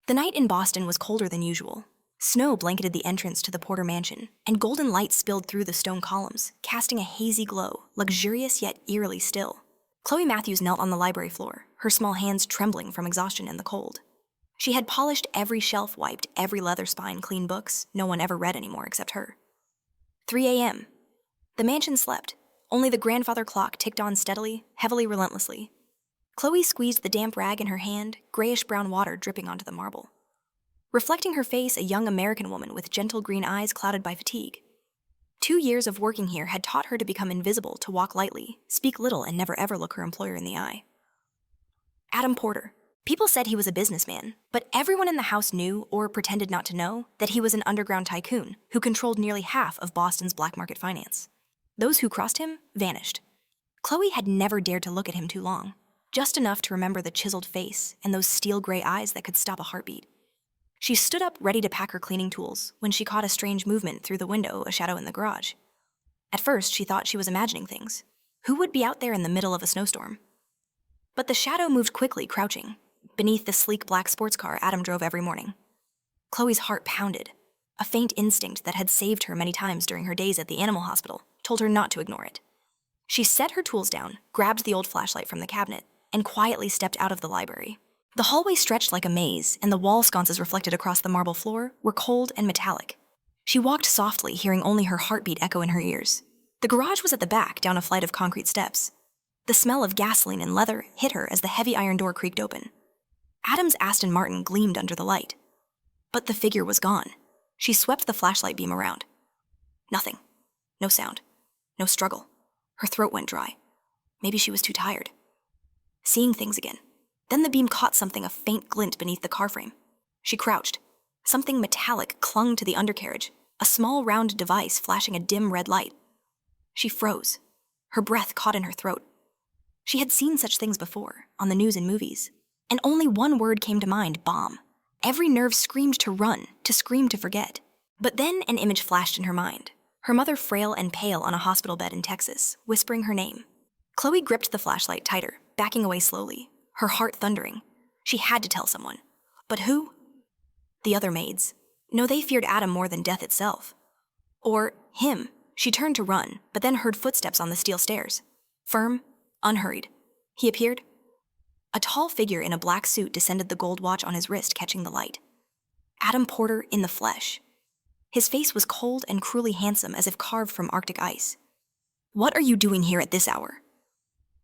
The night in Boston was colder than usual. Snow blanketed the entrance to the Porter mansion, and golden light spilled through the stone columns, casting a hazy glow, luxurious yet eerily still. Chloe Matthews knelt on the library floor, her small hands trembling from exhaustion and the cold. She had polished every shelf, wiped every leather spine clean books no one ever read anymore except her. 3 a.m. The mansion slept. Only the grandfather clock ticked on steadily, heavily, relentlessly. Chloe squeezed the damp rag in her hand, grayish-brown water dripping onto the marble. Reflecting her face, a young American woman with gentle green eyes clouded by fatigue. 2 years of working here had taught her to become invisible, to walk lightly, speak little, and never ever look her employer in the eye. Adam Porter. People said he was a businessman, but everyone in the house knew, or pretended not to know, that he was an underground tycoon who controlled nearly half of Boston's black market finance. Those who crossed him vanished. Chloe had never dared to look at him too long, just enough to remember the chiseled face and those steel-gray eyes that could stop a heartbeat. She stood up ready to pack her cleaning tools when she caught a strange movement through the window, a shadow in the garage. At first, she thought she was imagining things. Who would be out there in the middle of a snowstorm? But the shadow moved quickly, crouching, beneath the sleek black sports car Adam drove every morning. Chloe's heart pounded. A faint instinct that had saved her many times during her days at the animal hospital told her not to ignore it. She set her tools down, grabbed the old flashlight from the cabinet, and quietly stepped out of the library. The hallway stretched like a maze, and the wall sconces reflected across the marble floor were cold and metallic. She walked softly, hearing only her heartbeat echo in her ears. The garage was at the back, down a flight of concrete steps. The smell of gasoline and leather hit her as the heavy iron door creaked open. Adam's Aston Martin gleamed under the light. But the figure was gone. She swept the flashlight beam around. Nothing. No sound. No struggle. Her throat went dry. Maybe she was too tired. Seeing things again. Then the beam caught something, a faint glint beneath the car frame. She crouched. Something metallic clung to the undercarriage, a small round device flashing a dim red light. She froze. Her breath caught in her throat. She had seen such things before, on the news and movies. And only one word came to mind: bomb. Every nerve screamed to run, to scream to forget. But then an image flashed in her mind. Her mother, frail and pale on a hospital bed in Texas, whispering her name. Chloe gripped the flashlight tighter, backing away slowly, her heart thundering. She had to tell someone. But who? The other maids. No, they feared Adam more than death itself. Or him. She turned to run, but then heard footsteps on the steel stairs. Firm, unhurried. He appeared. A tall figure in a black suit descended, the gold watch on his wrist catching the light. Adam Porter in the flesh. His face was cold and cruelly handsome, as if carved from Arctic ice. "What are you doing here at this hour?"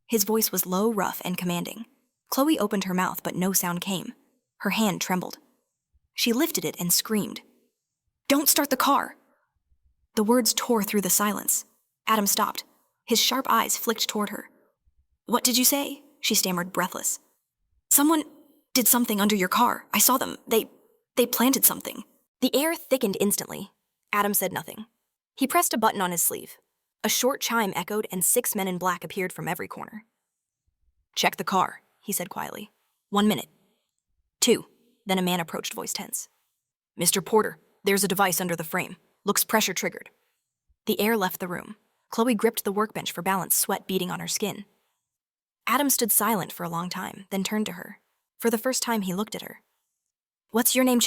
His voice was low, rough, and commanding. Chloe opened her mouth, but no sound came. Her hand trembled. She lifted it and screamed. "Don't start the car!" The words tore through the silence. Adam stopped. His sharp eyes flicked toward her. "What did you say?" She stammered, breathless. "Someone did something under your car. I saw them. They planted something." The air thickened instantly. Adam said nothing. He pressed a button on his sleeve. A short chime echoed, and 6 men in black appeared from every corner. "Check the car," he said quietly. 1 minute. 2. Then a man approached, voice tense. "Mr. Porter, there's a device under the frame. Looks pressure triggered." The air left the room. Chloe gripped the workbench for balance, sweat beading on her skin. Adam stood silent for a long time, then turned to her. For the first time, he looked at her. "What's your name,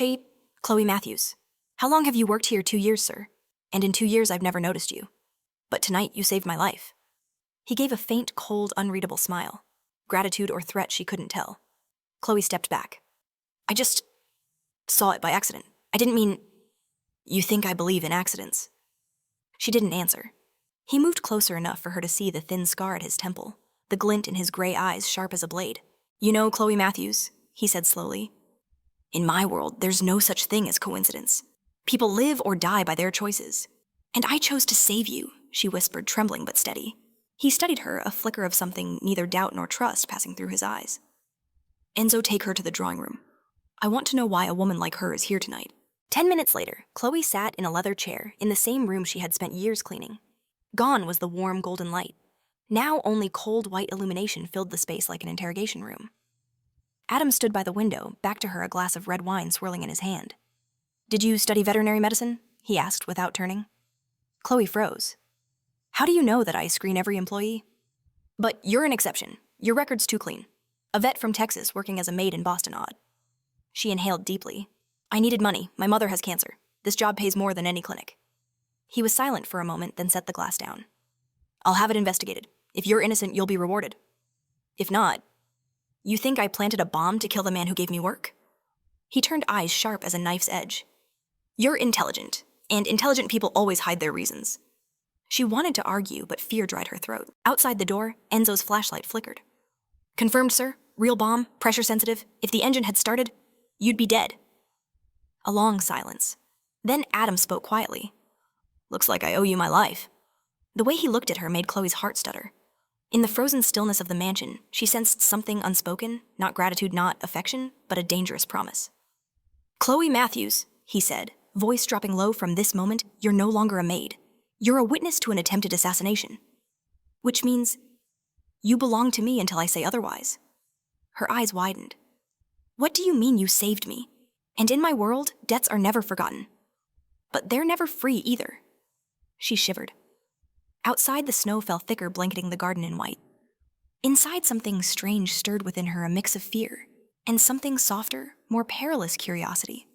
Chloe Matthews. How long have you worked here? 2 years, sir. And in 2 years, I've never noticed you. But tonight, you saved my life." He gave a faint, cold, unreadable smile. Gratitude or threat, she couldn't tell. Chloe stepped back. "I just saw it by accident. I didn't mean..." "You think I believe in accidents?" She didn't answer. He moved closer enough for her to see the thin scar at his temple, the glint in his gray eyes sharp as a blade. "You know, Chloe Matthews," he said slowly, "in my world, there's no such thing as coincidence. People live or die by their choices. And I chose to save you," she whispered, trembling but steady. He studied her, a flicker of something neither doubt nor trust passing through his eyes. "Enzo, take her to the drawing room. I want to know why a woman like her is here tonight." 10 minutes later, Chloe sat in a leather chair in the same room she had spent years cleaning. Gone was the warm golden light. Now only cold white illumination filled the space like an interrogation room. Adam stood by the window, back to her, a glass of red wine swirling in his hand. "Did you study veterinary medicine?" he asked without turning. Chloe froze. "How do you know that I screen every employee?" "But you're an exception. Your record's too clean. A vet from Texas working as a maid in Boston, odd." She inhaled deeply. I needed money. My mother has cancer. This job pays more than any clinic. He was silent for a moment, then set the glass down. I'll have it investigated. If you're innocent, you'll be rewarded. If not, you think I planted a bomb to kill the man who gave me work? He turned eyes sharp as a knife's edge. You're intelligent, and intelligent people always hide their reasons. She wanted to argue, but fear dried her throat. Outside the door, Enzo's flashlight flickered. Confirmed, sir. Real bomb, pressure sensitive. If the engine had started, you'd be dead. A long silence. Then Adam spoke quietly. Looks like I owe you my life. The way he looked at her made Chloe's heart stutter. In the frozen stillness of the mansion, she sensed something unspoken, not gratitude, not affection, but a dangerous promise. Chloe Matthews, he said, voice dropping low, from this moment, you're no longer a maid. You're a witness to an attempted assassination. Which means you belong to me until I say otherwise. Her eyes widened. What do you mean you saved me? And in my world, debts are never forgotten. But they're never free either. She shivered. Outside, the snow fell thicker, blanketing the garden in white. Inside, something strange stirred within her, a mix of fear and something softer, more perilous curiosity.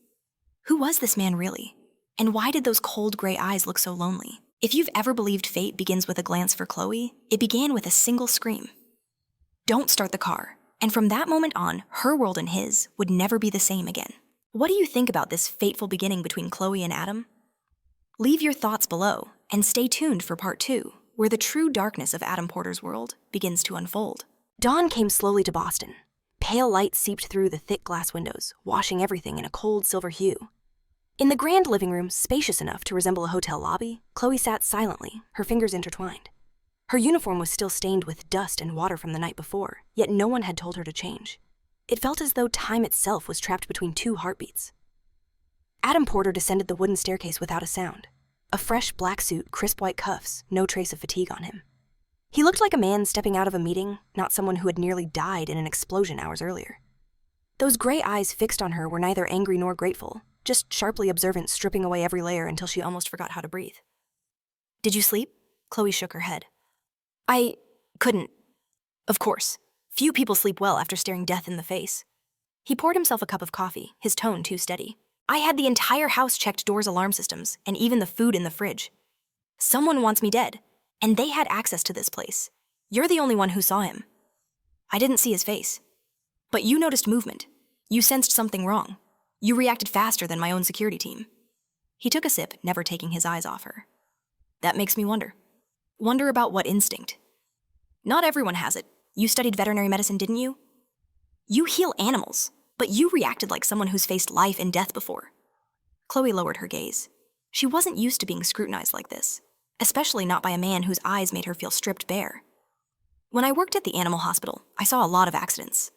Who was this man really? And why did those cold gray eyes look so lonely? If you've ever believed fate begins with a glance for Chloe, it began with a single scream. Don't start the car. And from that moment on, her world and his would never be the same again. What do you think about this fateful beginning between Chloe and Adam? Leave your thoughts below, and stay tuned for part 2, where the true darkness of Adam Porter's world begins to unfold. Dawn came slowly to Boston. Pale light seeped through the thick glass windows, washing everything in a cold silver hue. In the grand living room, spacious enough to resemble a hotel lobby, Chloe sat silently, her fingers intertwined. Her uniform was still stained with dust and water from the night before, yet no one had told her to change. It felt as though time itself was trapped between two heartbeats. Adam Porter descended the wooden staircase without a sound. A fresh black suit, crisp white cuffs, no trace of fatigue on him. He looked like a man stepping out of a meeting, not someone who had nearly died in an explosion hours earlier. Those gray eyes fixed on her were neither angry nor grateful, just sharply observant, stripping away every layer until she almost forgot how to breathe. Did you sleep? Chloe shook her head. I couldn't. Of course. Few people sleep well after staring death in the face. He poured himself a cup of coffee, his tone too steady. I had the entire house checked, doors, alarm systems, and even the food in the fridge. Someone wants me dead, and they had access to this place. You're the only one who saw him. I didn't see his face. But you noticed movement. You sensed something wrong. You reacted faster than my own security team. He took a sip, never taking his eyes off her. That makes me wonder. Wonder about what instinct? Not everyone has it. You studied veterinary medicine, didn't you? You heal animals, but you reacted like someone who's faced life and death before. Chloe lowered her gaze. She wasn't used to being scrutinized like this, especially not by a man whose eyes made her feel stripped bare. When I worked at the animal hospital, I saw a lot of accidents.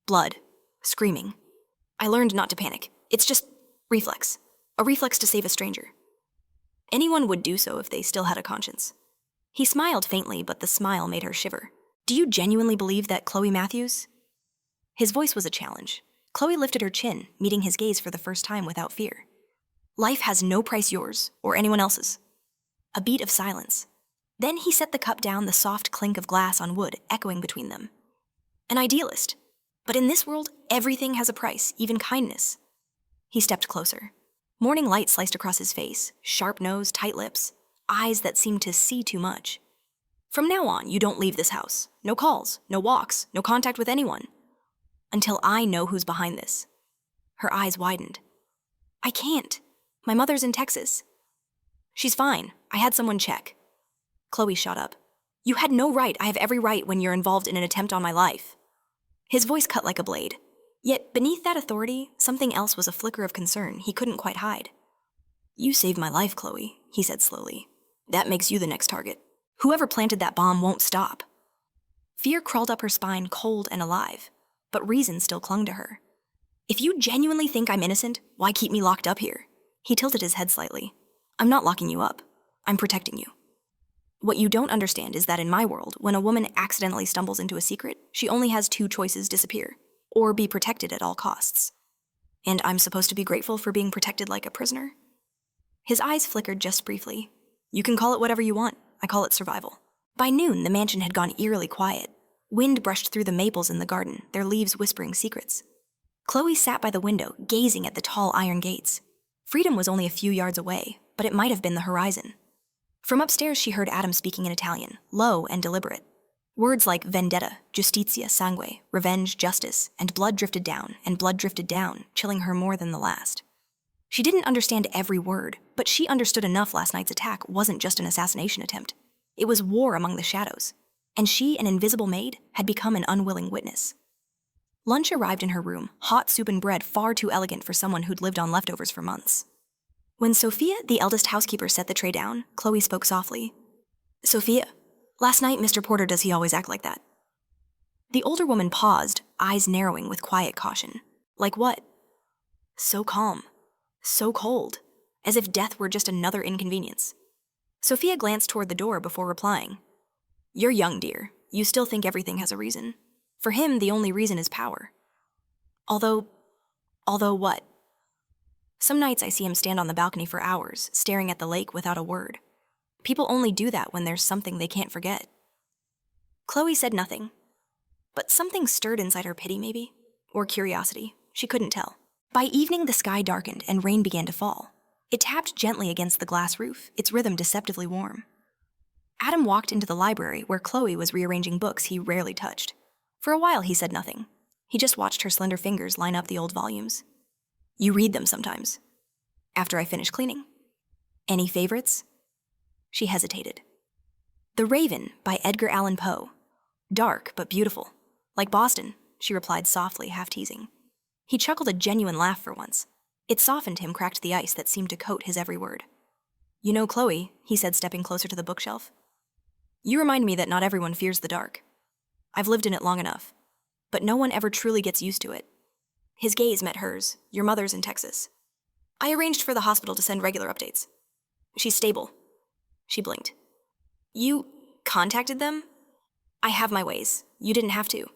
Blood, screaming. I learned not to panic. It's just reflex. A reflex to save a stranger. Anyone would do so if they still had a conscience. He smiled faintly, but the smile made her shiver. Do you genuinely believe that, Chloe Matthews? His voice was a challenge. Chloe lifted her chin, meeting his gaze for the first time without fear. Life has no price, yours or anyone else's. A beat of silence. Then he set the cup down, the soft clink of glass on wood echoing between them. An idealist. But in this world, everything has a price, even kindness. He stepped closer. Morning light sliced across his face, sharp nose, tight lips, eyes that seemed to see too much. From now on, you don't leave this house. No calls, no walks, no contact with anyone. Until I know who's behind this. Her eyes widened. I can't. My mother's in Texas. She's fine. I had someone check. Chloe shot up. You had no right. I have every right when you're involved in an attempt on my life. His voice cut like a blade. Yet beneath that authority, something else was a flicker of concern he couldn't quite hide. You saved my life, Chloe, he said slowly. That makes you the next target. Whoever planted that bomb won't stop. Fear crawled up her spine, cold and alive, but reason still clung to her. If you genuinely think I'm innocent, why keep me locked up here? He tilted his head slightly. I'm not locking you up. I'm protecting you. What you don't understand is that in my world, when a woman accidentally stumbles into a secret, she only has two choices: disappear, or be protected at all costs. And I'm supposed to be grateful for being protected like a prisoner? His eyes flickered just briefly. You can call it whatever you want. I call it survival. By noon, the mansion had gone eerily quiet. Wind brushed through the maples in the garden, their leaves whispering secrets. Chloe sat by the window, gazing at the tall iron gates. Freedom was only a few yards away, but it might have been the horizon. From upstairs, she heard Adam speaking in Italian, low and deliberate. Words like vendetta, giustizia, sangue, revenge, justice, and blood drifted down, chilling her more than the last. She didn't understand every word, but she understood enough last night's attack wasn't just an assassination attempt. It was war among the shadows, and she, an invisible maid, had become an unwilling witness. Lunch arrived in her room, hot soup and bread far too elegant for someone who'd lived on leftovers for months. When Sophia, the eldest housekeeper, set the tray down, Chloe spoke softly. "Sophia, last night Mr. Porter, does he always act like that?" The older woman paused, eyes narrowing with quiet caution. Like what? So calm, so cold, as if death were just another inconvenience. Sophia glanced toward the door before replying. "You're young, dear. You still think everything has a reason. For him, the only reason is power. Although what? Some nights I see him stand on the balcony for hours, staring at the lake without a word. People only do that when there's something they can't forget." Chloe said nothing, but something stirred inside her, pity maybe, or curiosity. She couldn't tell. By evening, the sky darkened and rain began to fall. It tapped gently against the glass roof, its rhythm deceptively warm. Adam walked into the library where Chloe was rearranging books he rarely touched. For a while, he said nothing. He just watched her slender fingers line up the old volumes. "You read them sometimes." "After I finish cleaning." "Any favorites?" She hesitated. "The Raven" by Edgar Allan Poe. "Dark, but beautiful. Like Boston," she replied softly, half-teasing. He chuckled a genuine laugh for once. It softened him, cracked the ice that seemed to coat his every word. "You know, Chloe," he said, stepping closer to the bookshelf, "you remind me that not everyone fears the dark. I've lived in it long enough, but no one ever truly gets used to it." His gaze met hers, "Your mother's in Texas. I arranged for the hospital to send regular updates. She's stable." She blinked. "You contacted them?" "I have my ways. You didn't have to."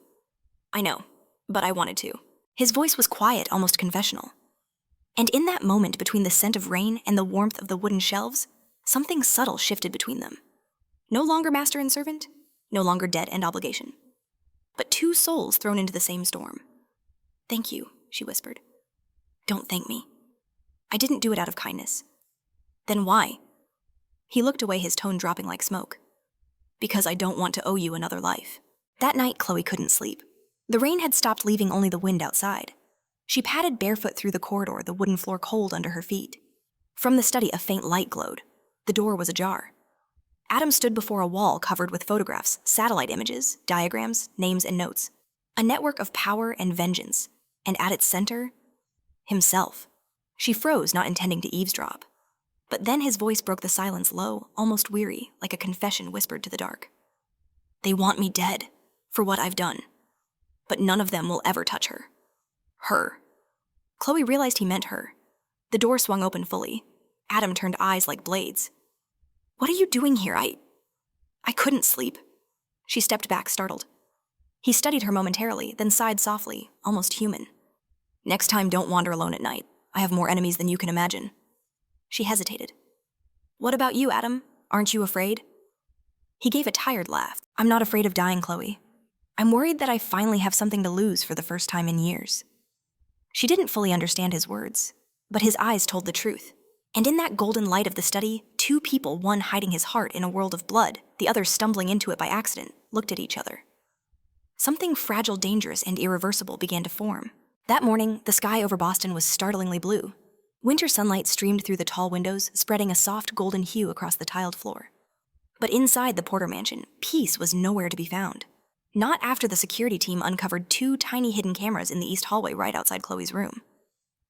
"I know, but I wanted to." His voice was quiet, almost confessional. And in that moment between the scent of rain and the warmth of the wooden shelves, something subtle shifted between them. No longer master and servant, no longer debt and obligation, but two souls thrown into the same storm. "Thank you," she whispered. "Don't thank me. I didn't do it out of kindness." "Then why?" He looked away, his tone dropping like smoke. "Because I don't want to owe you another life." That night, Chloe couldn't sleep. The rain had stopped, leaving only the wind outside. She padded barefoot through the corridor, the wooden floor cold under her feet. From the study, a faint light glowed. The door was ajar. Adam stood before a wall covered with photographs, satellite images, diagrams, names, and notes. A network of power and vengeance. And at its center, himself. She froze, not intending to eavesdrop. But then his voice broke the silence, low, almost weary, like a confession whispered to the dark. "They want me dead, for what I've done. But none of them will ever touch her. Her." Chloe realized he meant her. The door swung open fully. Adam turned eyes like blades. "What are you doing here? I couldn't sleep." She stepped back, startled. He studied her momentarily, then sighed softly, almost human. "Next time, don't wander alone at night. I have more enemies than you can imagine." She hesitated. "What about you, Adam? Aren't you afraid?" He gave a tired laugh. "I'm not afraid of dying, Chloe. I'm worried that I finally have something to lose for the first time in years." She didn't fully understand his words, but his eyes told the truth. And in that golden light of the study, two people, one hiding his heart in a world of blood, the other stumbling into it by accident, looked at each other. Something fragile, dangerous, and irreversible began to form. That morning, the sky over Boston was startlingly blue. Winter sunlight streamed through the tall windows, spreading a soft golden hue across the tiled floor. But inside the Porter mansion, peace was nowhere to be found. Not after the security team uncovered two tiny hidden cameras in the east hallway right outside Chloe's room.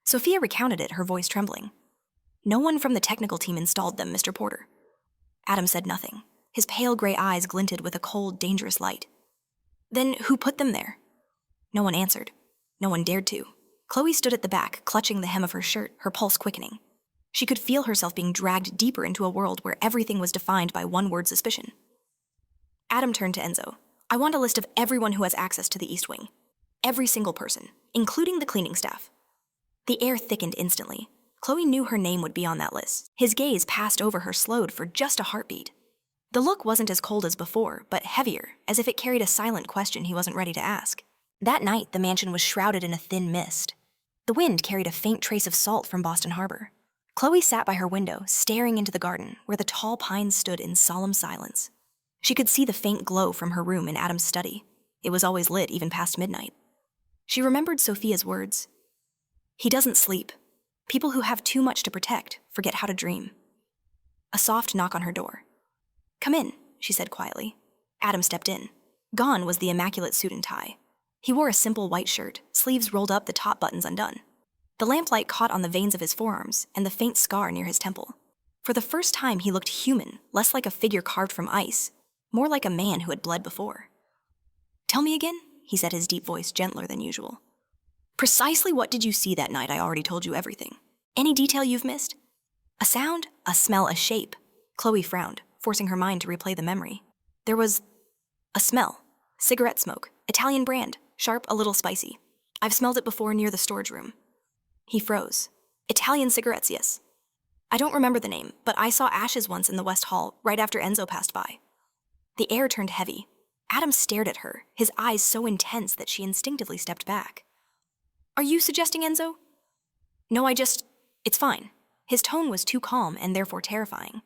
Sophia recounted it, her voice trembling. "No one from the technical team installed them, Mr. Porter." Adam said nothing. His pale gray eyes glinted with a cold, dangerous light. "Then who put them there?" No one answered. No one dared to. Chloe stood at the back, clutching the hem of her shirt, her pulse quickening. She could feel herself being dragged deeper into a world where everything was defined by one-word suspicion. Adam turned to Enzo. "I want a list of everyone who has access to the East Wing. Every single person, including the cleaning staff." The air thickened instantly. Chloe knew her name would be on that list. His gaze passed over her, slowed for just a heartbeat. The look wasn't as cold as before, but heavier, as if it carried a silent question he wasn't ready to ask. That night, the mansion was shrouded in a thin mist. The wind carried a faint trace of salt from Boston Harbor. Chloe sat by her window, staring into the garden where the tall pines stood in solemn silence. She could see the faint glow from her room in Adam's study. It was always lit even past midnight. She remembered Sophia's words. He doesn't sleep. People who have too much to protect forget how to dream. A soft knock on her door. Come in, she said quietly. Adam stepped in. Gone was the immaculate suit and tie. He wore a simple white shirt, sleeves rolled up, the top buttons undone. The lamplight caught on the veins of his forearms and the faint scar near his temple. For the first time, he looked human, less like a figure carved from ice, more like a man who had bled before. Tell me again, he said, his deep voice gentler than usual. Precisely what did you see that night? I already told you everything. Any detail you've missed? A sound, a smell, a shape. Chloe frowned, forcing her mind to replay the memory. There was a smell. Cigarette smoke. Italian brand. Sharp, a little spicy. I've smelled it before near the storage room. He froze. Italian cigarettes, yes. I don't remember the name, but I saw ashes once in the West Hall, right after Enzo passed by. The air turned heavy. Adam stared at her, his eyes so intense that she instinctively stepped back. Are you suggesting Enzo? No, it's fine. His tone was too calm and therefore terrifying.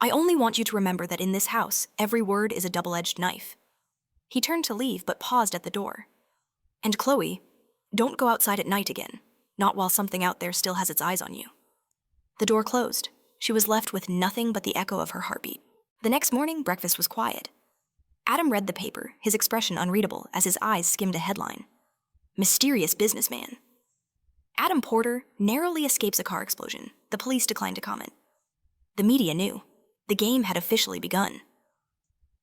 I only want you to remember that in this house, every word is a double-edged knife. He turned to leave, but paused at the door. And Chloe, don't go outside at night again, not while something out there still has its eyes on you. The door closed. She was left with nothing but the echo of her heartbeat. The next morning, breakfast was quiet. Adam read the paper, his expression unreadable as his eyes skimmed a headline. Mysterious businessman. Adam Porter narrowly escapes a car explosion. The police declined to comment. The media knew. The game had officially begun.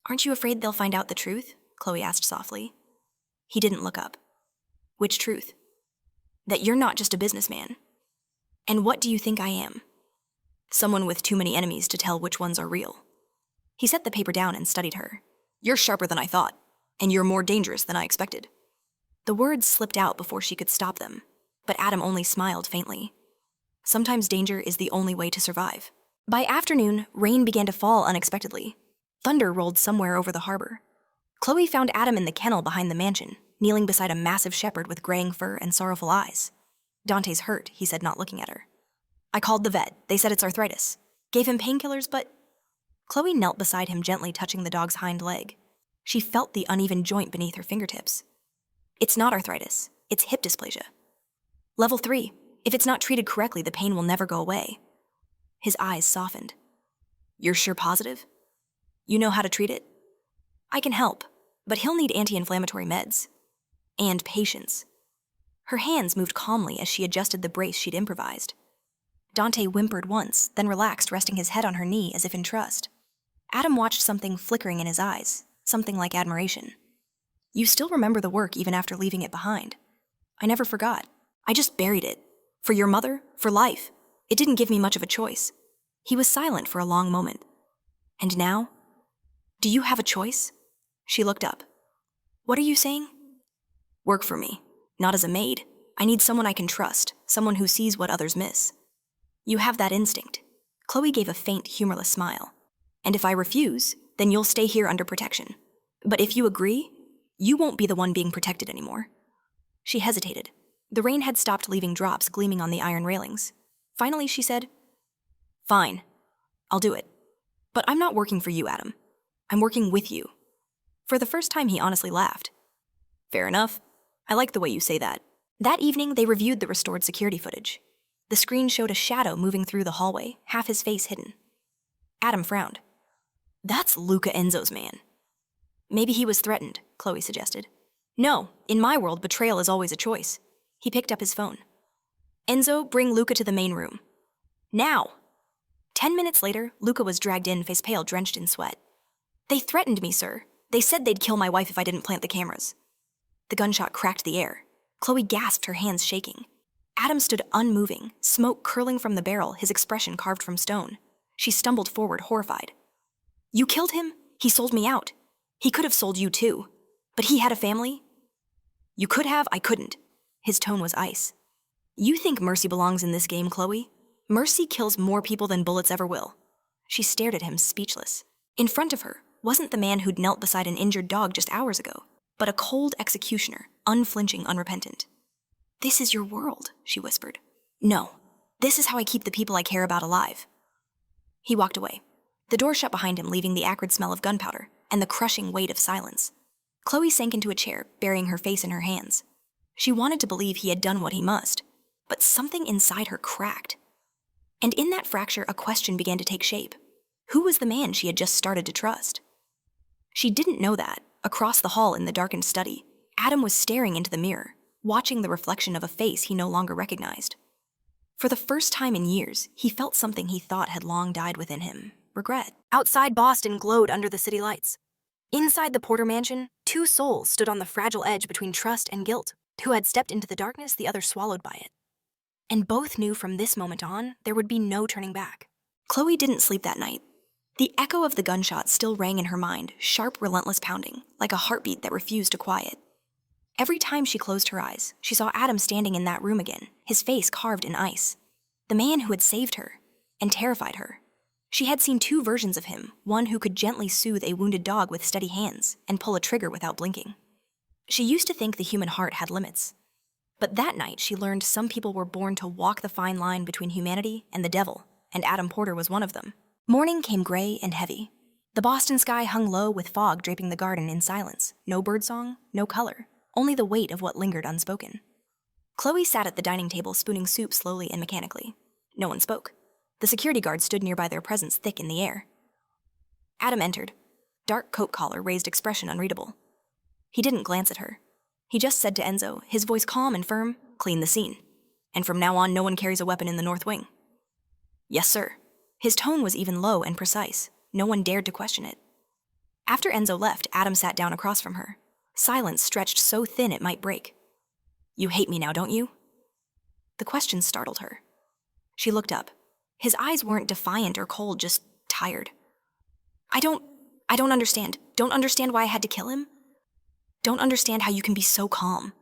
Aren't you afraid they'll find out the truth? Chloe asked softly. He didn't look up. Which truth? That you're not just a businessman. And what do you think I am? Someone with too many enemies to tell which ones are real. He set the paper down and studied her. You're sharper than I thought, and you're more dangerous than I expected. The words slipped out before she could stop them, but Adam only smiled faintly. Sometimes danger is the only way to survive. By afternoon, rain began to fall unexpectedly. Thunder rolled somewhere over the harbor. Chloe found Adam in the kennel behind the mansion, kneeling beside a massive shepherd with graying fur and sorrowful eyes. Dante's hurt, he said, not looking at her. I called the vet. They said it's arthritis. Gave him painkillers, but... Chloe knelt beside him, gently touching the dog's hind leg. She felt the uneven joint beneath her fingertips. It's not arthritis. It's hip dysplasia. Level 3. If it's not treated correctly, the pain will never go away. His eyes softened. You're sure positive? You know how to treat it? I can help, but he'll need anti-inflammatory meds. And patience. Her hands moved calmly as she adjusted the brace she'd improvised. Dante whimpered once, then relaxed, resting his head on her knee as if in trust. Adam watched something flickering in his eyes, something like admiration. You still remember the work even after leaving it behind. I never forgot. I just buried it. For your mother, for life. It didn't give me much of a choice. He was silent for a long moment. And now? Do you have a choice? She looked up. What are you saying? Work for me. Not as a maid. I need someone I can trust, someone who sees what others miss. You have that instinct. Chloe gave a faint, humorless smile. And if I refuse, then you'll stay here under protection. But if you agree, you won't be the one being protected anymore. She hesitated. The rain had stopped leaving drops gleaming on the iron railings. Finally, she said, Fine. I'll do it. But I'm not working for you, Adam. I'm working with you. For the first time, he honestly laughed. Fair enough. I like the way you say that. That evening, they reviewed the restored security footage. The screen showed a shadow moving through the hallway, half his face hidden. Adam frowned. That's Luca Enzo's man. Maybe he was threatened, Chloe suggested. No, in my world, betrayal is always a choice. He picked up his phone. Enzo, bring Luca to the main room. Now! 10 minutes later, Luca was dragged in, face pale, drenched in sweat. They threatened me, sir. They said they'd kill my wife if I didn't plant the cameras. The gunshot cracked the air. Chloe gasped, her hands shaking. Adam stood unmoving, smoke curling from the barrel, his expression carved from stone. She stumbled forward, horrified. You killed him? He sold me out. He could have sold you too. But he had a family? You could have, I couldn't. His tone was ice. You think mercy belongs in this game, Chloe? Mercy kills more people than bullets ever will. She stared at him, speechless. In front of her wasn't the man who'd knelt beside an injured dog just hours ago. but a cold executioner, unflinching, unrepentant. "This is your world," she whispered. "No, this is how I keep the people I care about alive." He walked away. The door shut behind him, leaving the acrid smell of gunpowder and the crushing weight of silence. Chloe sank into a chair, burying her face in her hands. She wanted to believe he had done what he must, but something inside her cracked. And in that fracture, a question began to take shape. Who was the man she had just started to trust? She didn't know that, across the hall in the darkened study, Adam was staring into the mirror, watching the reflection of a face he no longer recognized. For the first time in years, he felt something he thought had long died within him: regret. Outside Boston glowed under the city lights. Inside the Porter mansion, two souls stood on the fragile edge between trust and guilt. Who had stepped into the darkness, the other swallowed by it. And both knew from this moment on, there would be no turning back. Chloe didn't sleep that night. The echo of the gunshot still rang in her mind, sharp, relentless pounding, like a heartbeat that refused to quiet. Every time she closed her eyes, she saw Adam standing in that room again, his face carved in ice. The man who had saved her and terrified her. She had seen two versions of him, one who could gently soothe a wounded dog with steady hands and pull a trigger without blinking. She used to think the human heart had limits. But that night, she learned some people were born to walk the fine line between humanity and the devil, and Adam Porter was one of them. Morning came gray and heavy. The Boston sky hung low with fog draping the garden in silence. No birdsong, no color, only the weight of what lingered unspoken. Chloe sat at the dining table spooning soup slowly and mechanically. No one spoke. The security guards stood nearby, their presence thick in the air. Adam entered. Dark coat collar, raised expression unreadable. He didn't glance at her. He just said to Enzo, his voice calm and firm, "Clean the scene. And from now on, no one carries a weapon in the North Wing." "Yes, sir." His tone was even low and precise. No one dared to question it. After Enzo left, Adam sat down across from her. Silence stretched so thin it might break. "You hate me now, don't you?" The question startled her. She looked up. His eyes weren't defiant or cold, just tired. I don't understand. Don't understand why I had to kill him? Don't understand how you can be so calm."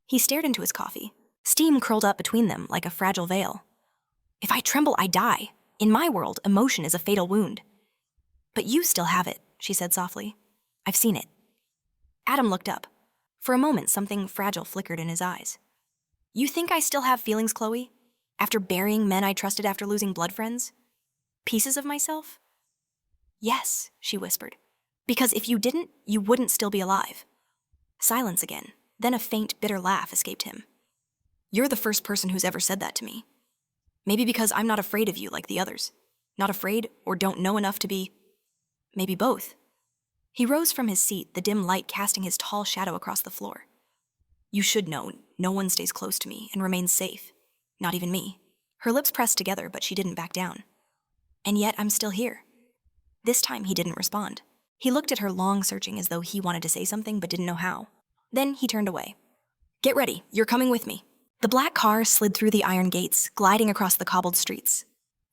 He stared into his coffee. Steam curled up between them like a fragile veil. "If I tremble, I die. In my world, emotion is a fatal wound." "But you still have it," she said softly. "I've seen it." Adam looked up. For a moment, something fragile flickered in his eyes. "You think I still have feelings, Chloe? After burying men I trusted, after losing blood friends? Pieces of myself?" "Yes," she whispered. "Because if you didn't, you wouldn't still be alive." Silence again. Then a faint, bitter laugh escaped him. "You're the first person who's ever said that to me. Maybe because I'm not afraid of you like the others. Not afraid or don't know enough to be... maybe both." He rose from his seat, the dim light casting his tall shadow across the floor. "You should know, no one stays close to me and remains safe. Not even me." Her lips pressed together, but she didn't back down. "And yet I'm still here." This time he didn't respond. He looked at her long, searching, as though he wanted to say something but didn't know how. Then he turned away. "Get ready, you're coming with me." The black car slid through the iron gates, gliding across the cobbled streets.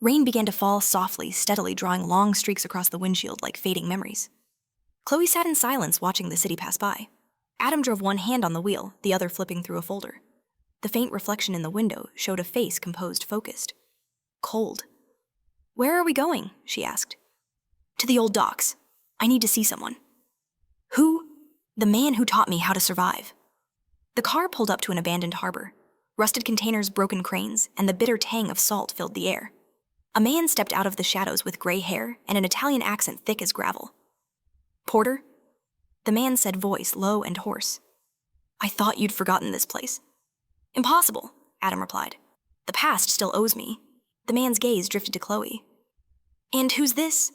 Rain began to fall softly, steadily, drawing long streaks across the windshield like fading memories. Chloe sat in silence, watching the city pass by. Adam drove one hand on the wheel, the other flipping through a folder. The faint reflection in the window showed a face composed, focused. Cold. "Where are we going?" she asked. "To the old docks. I need to see someone." "Who?" "The man who taught me how to survive." The car pulled up to an abandoned harbor. Rusted containers, broken cranes, and the bitter tang of salt filled the air. A man stepped out of the shadows with gray hair and an Italian accent thick as gravel. "Porter?" The man said, voice low and hoarse. "I thought you'd forgotten this place." "Impossible," Adam replied. "The past still owes me." The man's gaze drifted to Chloe. "And who's this?"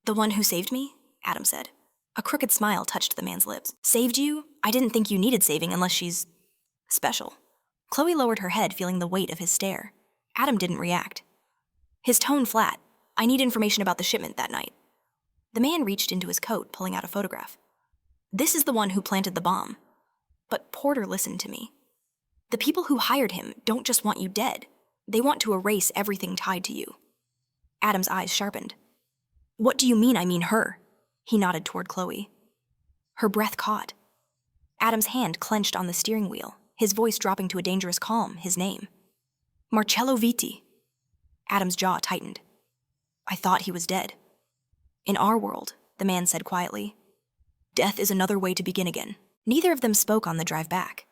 "The one who saved me," Adam said. A crooked smile touched the man's lips. "Saved you? I didn't think you needed saving unless she's... special." Chloe lowered her head, feeling the weight of his stare. Adam didn't react. His tone flat. "I need information about the shipment that night." The man reached into his coat, pulling out a photograph. "This is the one who planted the bomb. But Porter listened to me. The people who hired him don't just want you dead. They want to erase everything tied to you." Adam's eyes sharpened. "What do you mean I mean her?" He nodded toward Chloe. Her breath caught. Adam's hand clenched on the steering wheel, his voice dropping to a dangerous calm, his name. "Marcello Vitti." Adam's jaw tightened. "I thought he was dead." "In our world," the man said quietly. Death is another way to begin again. Neither of them spoke on the drive back.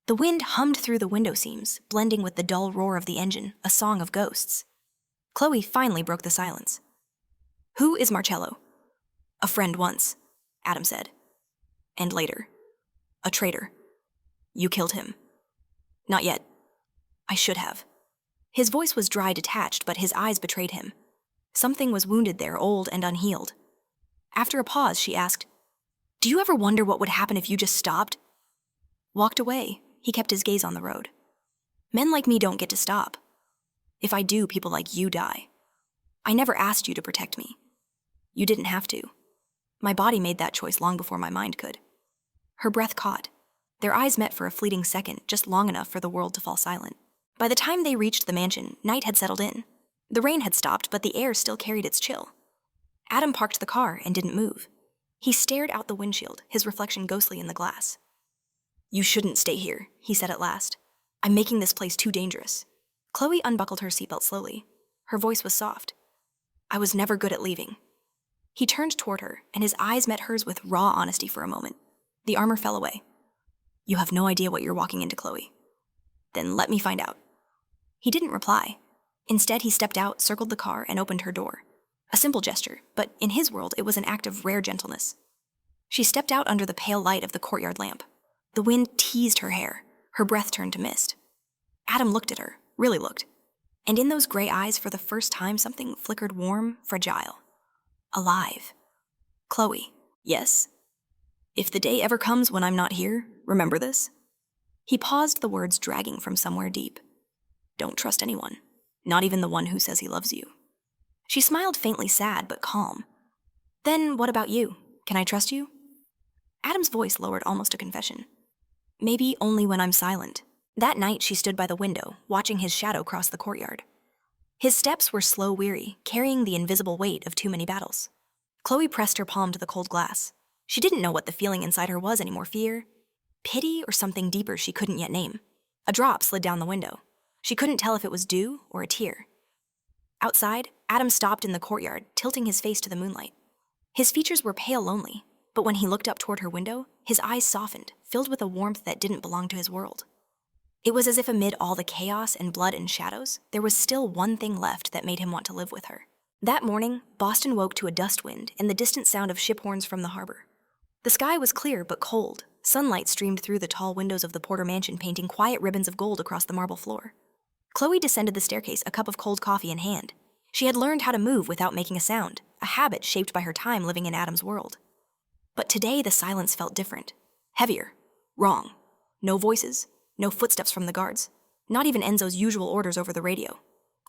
The wind hummed through the window seams, blending with the dull roar of the engine, a song of ghosts. Chloe finally broke the silence. Who is Marcello? A friend once, Adam said. And later, a traitor. You killed him. Not yet. I should have. His voice was dry, detached, but his eyes betrayed him. Something was wounded there, old and unhealed. After a pause, she asked, Do you ever wonder what would happen if you just stopped? Walked away, he kept his gaze on the road. Men like me don't get to stop. If I do, people like you die. I never asked you to protect me. You didn't have to. My body made that choice long before my mind could. Her breath caught. Their eyes met for a fleeting second, just long enough for the world to fall silent. By the time they reached the mansion, night had settled in. The rain had stopped, but the air still carried its chill. Adam parked the car and didn't move. He stared out the windshield, his reflection ghostly in the glass. You shouldn't stay here, he said at last. I'm making this place too dangerous. Chloe unbuckled her seatbelt slowly. Her voice was soft. I was never good at leaving. He turned toward her, and his eyes met hers with raw honesty for a moment. The armor fell away. You have no idea what you're walking into, Chloe. Then let me find out. He didn't reply. Instead, he stepped out, circled the car, and opened her door. A simple gesture, but in his world, it was an act of rare gentleness. She stepped out under the pale light of the courtyard lamp. The wind teased her hair. Her breath turned to mist. Adam looked at her, really looked. And in those gray eyes, for the first time, something flickered warm, fragile. Alive. Chloe, yes? If the day ever comes when I'm not here, remember this? He paused, the words dragging from somewhere deep. Don't trust anyone, not even the one who says he loves you. She smiled faintly sad, but calm. Then what about you? Can I trust you? Adam's voice lowered almost to confession. Maybe only when I'm silent. That night she stood by the window, watching his shadow cross the courtyard. His steps were slow, weary, carrying the invisible weight of too many battles. Chloe pressed her palm to the cold glass. She didn't know what the feeling inside her was anymore, fear, pity, or something deeper she couldn't yet name. A drop slid down the window. She couldn't tell if it was dew or a tear. Outside, Adam stopped in the courtyard, tilting his face to the moonlight. His features were pale lonely, but when he looked up toward her window, his eyes softened, filled with a warmth that didn't belong to his world. It was as if amid all the chaos and blood and shadows, there was still one thing left that made him want to live with her. That morning, Boston woke to a dust wind and the distant sound of ship horns from the harbor. The sky was clear but cold. Sunlight streamed through the tall windows of the Porter mansion, painting quiet ribbons of gold across the marble floor. Chloe descended the staircase, a cup of cold coffee in hand. She had learned how to move without making a sound, a habit shaped by her time living in Adam's world. But today the silence felt different. Heavier. Wrong. No voices. No footsteps from the guards. Not even Enzo's usual orders over the radio.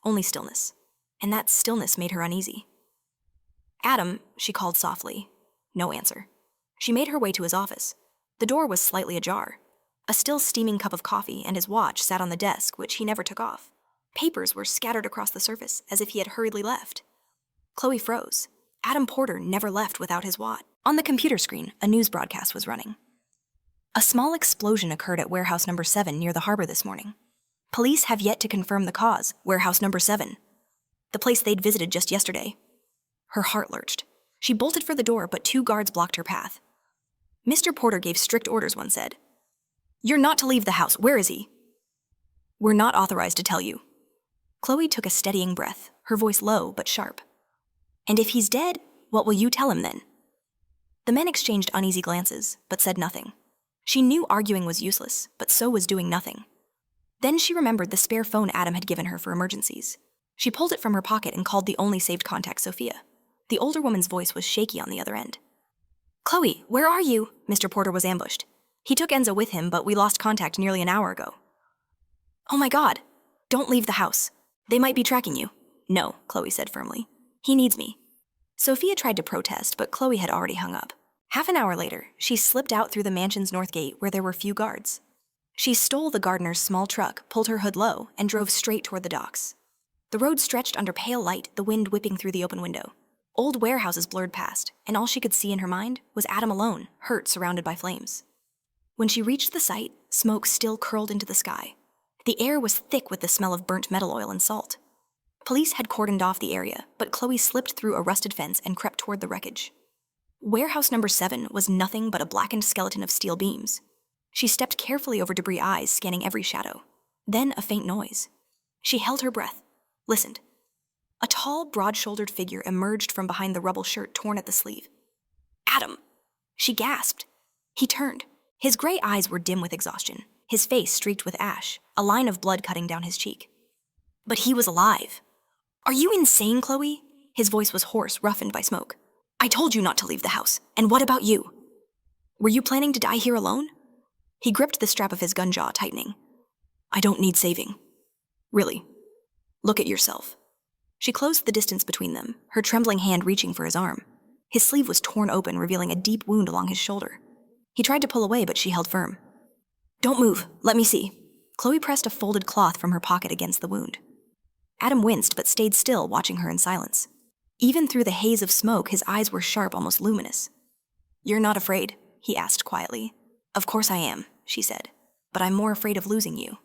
Only stillness. And that stillness made her uneasy. Adam, she called softly. No answer. She made her way to his office. The door was slightly ajar. A still steaming cup of coffee and his watch sat on the desk, which he never took off. Papers were scattered across the surface, as if he had hurriedly left. Chloe froze. Adam Porter never left without his watch. On the computer screen, a news broadcast was running. A small explosion occurred at warehouse number 7 near the harbor this morning. Police have yet to confirm the cause, warehouse number 7. The place they'd visited just yesterday. Her heart lurched. She bolted for the door, but 2 guards blocked her path. Mr. Porter gave strict orders, one said. You're not to leave the house. Where is he? We're not authorized to tell you. Chloe took a steadying breath, her voice low but sharp. And if he's dead, what will you tell him then? The men exchanged uneasy glances, but said nothing. She knew arguing was useless, but so was doing nothing. Then she remembered the spare phone Adam had given her for emergencies. She pulled it from her pocket and called the only saved contact, Sophia. The older woman's voice was shaky on the other end. Chloe, where are you? Mr. Porter was ambushed. He took Enzo with him, but we lost contact nearly an hour ago. Oh my God! Don't leave the house. They might be tracking you. No, Chloe said firmly. He needs me. Sophia tried to protest, but Chloe had already hung up. Half an hour later, she slipped out through the mansion's north gate where there were few guards. She stole the gardener's small truck, pulled her hood low, and drove straight toward the docks. The road stretched under pale light, the wind whipping through the open window. Old warehouses blurred past, and all she could see in her mind was Adam alone, hurt, surrounded by flames. When she reached the site, smoke still curled into the sky. The air was thick with the smell of burnt metal oil and salt. Police had cordoned off the area, but Chloe slipped through a rusted fence and crept toward the wreckage. Warehouse number 7 was nothing but a blackened skeleton of steel beams. She stepped carefully over debris eyes, scanning every shadow. Then a faint noise. She held her breath, listened. A tall, broad-shouldered figure emerged from behind the rubble shirt torn at the sleeve. Adam! She gasped. He turned. His gray eyes were dim with exhaustion, his face streaked with ash, a line of blood cutting down his cheek. But he was alive. Are you insane, Chloe? His voice was hoarse, roughened by smoke. I told you not to leave the house. And what about you? Were you planning to die here alone? He gripped the strap of his gun jaw, tightening. I don't need saving. Really. Look at yourself. She closed the distance between them, her trembling hand reaching for his arm. His sleeve was torn open, revealing a deep wound along his shoulder. He tried to pull away, but she held firm. Don't move. Let me see. Chloe pressed a folded cloth from her pocket against the wound. Adam winced, but stayed still, watching her in silence. Even through the haze of smoke, his eyes were sharp, almost luminous. You're not afraid? He asked quietly. Of course I am, she said, but I'm more afraid of losing you.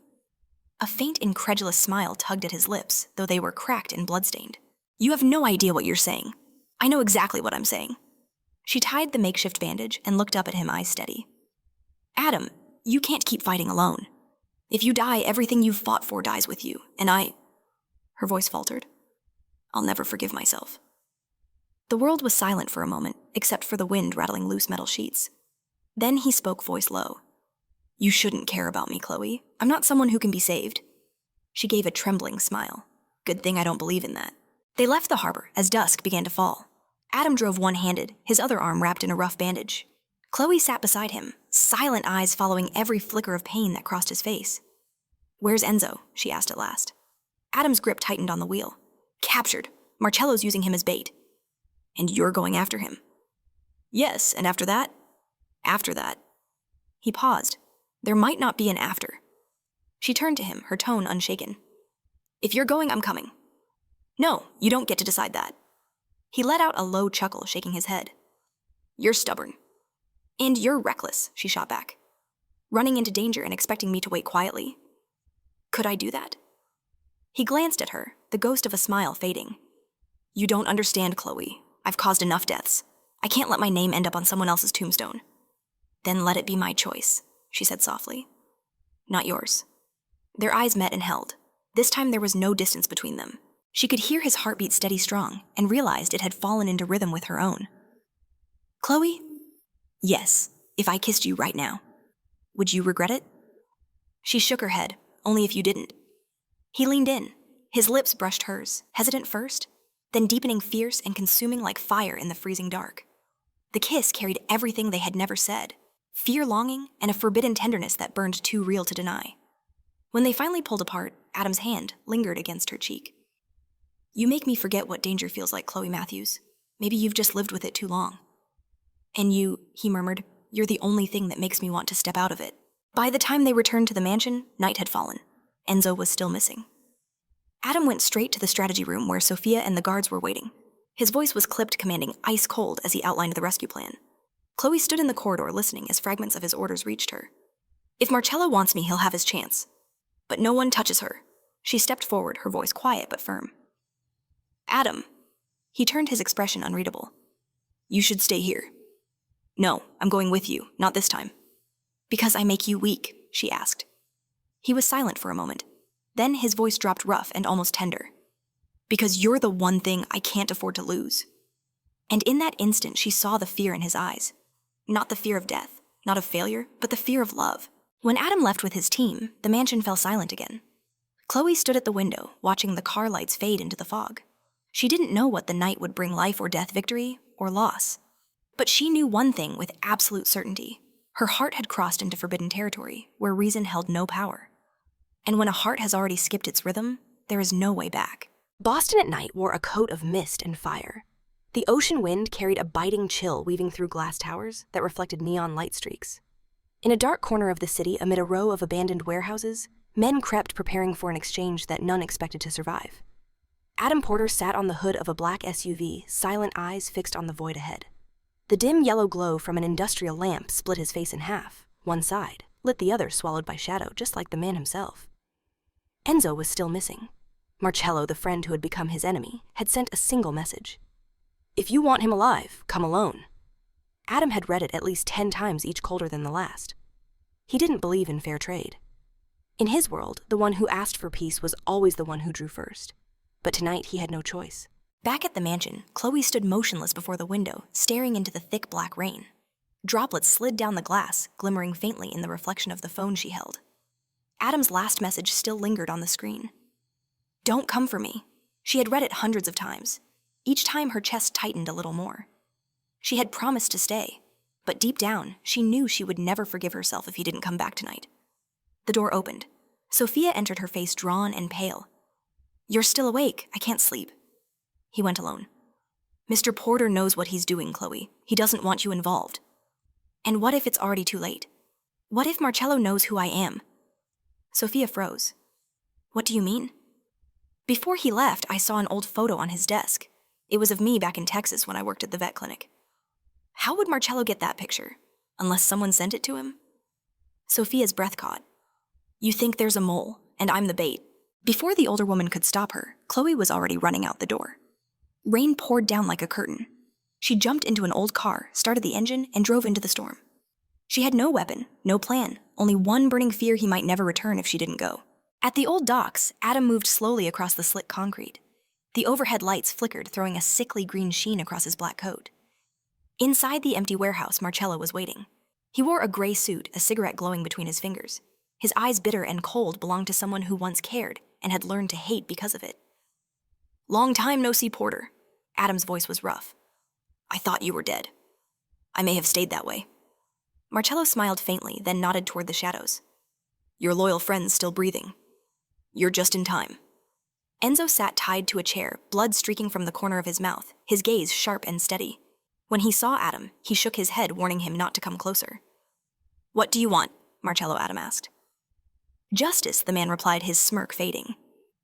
A faint, incredulous smile tugged at his lips, though they were cracked and bloodstained. You have no idea what you're saying. I know exactly what I'm saying. She tied the makeshift bandage and looked up at him, eyes steady. Adam, you can't keep fighting alone. If you die, everything you've fought for dies with you, and Her voice faltered. I'll never forgive myself. The world was silent for a moment, except for the wind rattling loose metal sheets. Then he spoke, voice low. You shouldn't care about me, Chloe. I'm not someone who can be saved. She gave a trembling smile. Good thing I don't believe in that. They left the harbor as dusk began to fall. Adam drove one-handed, his other arm wrapped in a rough bandage. Chloe sat beside him, silent eyes following every flicker of pain that crossed his face. Where's Enzo? She asked at last. Adam's grip tightened on the wheel. Captured. Marcello's using him as bait. And you're going after him? Yes, and after that? After that. He paused. There might not be an after. She turned to him, her tone unshaken. If you're going, I'm coming. No, you don't get to decide that. He let out a low chuckle, shaking his head. You're stubborn. And you're reckless, she shot back. Running into danger and expecting me to wait quietly. Could I do that? He glanced at her, the ghost of a smile fading. You don't understand, Chloe. I've caused enough deaths. I can't let my name end up on someone else's tombstone. Then let it be my choice, she said softly. Not yours. Their eyes met and held. This time there was no distance between them. She could hear his heartbeat steady strong and realized it had fallen into rhythm with her own. Chloe? Yes, if I kissed you right now. Would you regret it? She shook her head, only if you didn't. He leaned in. His lips brushed hers, hesitant first, then deepening fierce and consuming like fire in the freezing dark. The kiss carried everything they had never said, fear, longing, and a forbidden tenderness that burned too real to deny. When they finally pulled apart, Adam's hand lingered against her cheek. You make me forget what danger feels like, Chloe Matthews. Maybe you've just lived with it too long. And you, he murmured, you're the only thing that makes me want to step out of it. By the time they returned to the mansion, night had fallen. Enzo was still missing. Adam went straight to the strategy room where Sophia and the guards were waiting. His voice was clipped, commanding, ice cold as he outlined the rescue plan. Chloe stood in the corridor listening as fragments of his orders reached her. If Marcello wants me, he'll have his chance. But no one touches her. She stepped forward, her voice quiet but firm. Adam. He turned, his expression unreadable. You should stay here. No, I'm going with you, not this time. Because I make you weak, she asked. He was silent for a moment. Then his voice dropped rough and almost tender. Because you're the one thing I can't afford to lose. And in that instant, she saw the fear in his eyes. Not the fear of death, not of failure, but the fear of love. When Adam left with his team, the mansion fell silent again. Chloe stood at the window, watching the car lights fade into the fog. She didn't know what the night would bring, life or death, victory or loss. But she knew one thing with absolute certainty. Her heart had crossed into forbidden territory, where reason held no power. And when a heart has already skipped its rhythm, there is no way back. Boston at night wore a coat of mist and fire. The ocean wind carried a biting chill weaving through glass towers that reflected neon light streaks. In a dark corner of the city, amid a row of abandoned warehouses, men crept, preparing for an exchange that none expected to survive. Adam Porter sat on the hood of a black SUV, silent eyes fixed on the void ahead. The dim yellow glow from an industrial lamp split his face in half, one side, lit the other swallowed by shadow, just like the man himself. Enzo was still missing. Marcello, the friend who had become his enemy, had sent a single message. If you want him alive, come alone. Adam had read it at least 10 times, each colder than the last. He didn't believe in fair trade. In his world, the one who asked for peace was always the one who drew first. But tonight he had no choice. Back at the mansion, Chloe stood motionless before the window, staring into the thick black rain. Droplets slid down the glass, glimmering faintly in the reflection of the phone she held. Adam's last message still lingered on the screen. "Don't come for me." She had read it hundreds of times. Each time her chest tightened a little more. She had promised to stay, but deep down, she knew she would never forgive herself if he didn't come back tonight. The door opened. Sophia entered, her face drawn and pale. "You're still awake. I can't sleep." He went alone. "Mr. Porter knows what he's doing, Chloe. He doesn't want you involved." "And what if it's already too late? What if Marcello knows who I am?" Sophia froze. "What do you mean?" "Before he left, I saw an old photo on his desk. It was of me back in Texas when I worked at the vet clinic." "How would Marcello get that picture? Unless someone sent it to him?" Sophia's breath caught. "You think there's a mole, and I'm the bait." Before the older woman could stop her, Chloe was already running out the door. Rain poured down like a curtain. She jumped into an old car, started the engine, and drove into the storm. She had no weapon, no plan, only one burning fear: he might never return if she didn't go. At the old docks, Adam moved slowly across the slick concrete. The overhead lights flickered, throwing a sickly green sheen across his black coat. Inside the empty warehouse, Marcello was waiting. He wore a gray suit, a cigarette glowing between his fingers. His eyes, bitter and cold, belonged to someone who once cared and had learned to hate because of it. "Long time no see, Porter." Adam's voice was rough. "I thought you were dead. I may have stayed that way." Marcello smiled faintly, then nodded toward the shadows. "Your loyal friend's still breathing. You're just in time." Enzo sat tied to a chair, blood streaking from the corner of his mouth, his gaze sharp and steady. When he saw Adam, he shook his head, warning him not to come closer. "What do you want?" Marcello Adam asked. "Justice," the man replied, his smirk fading.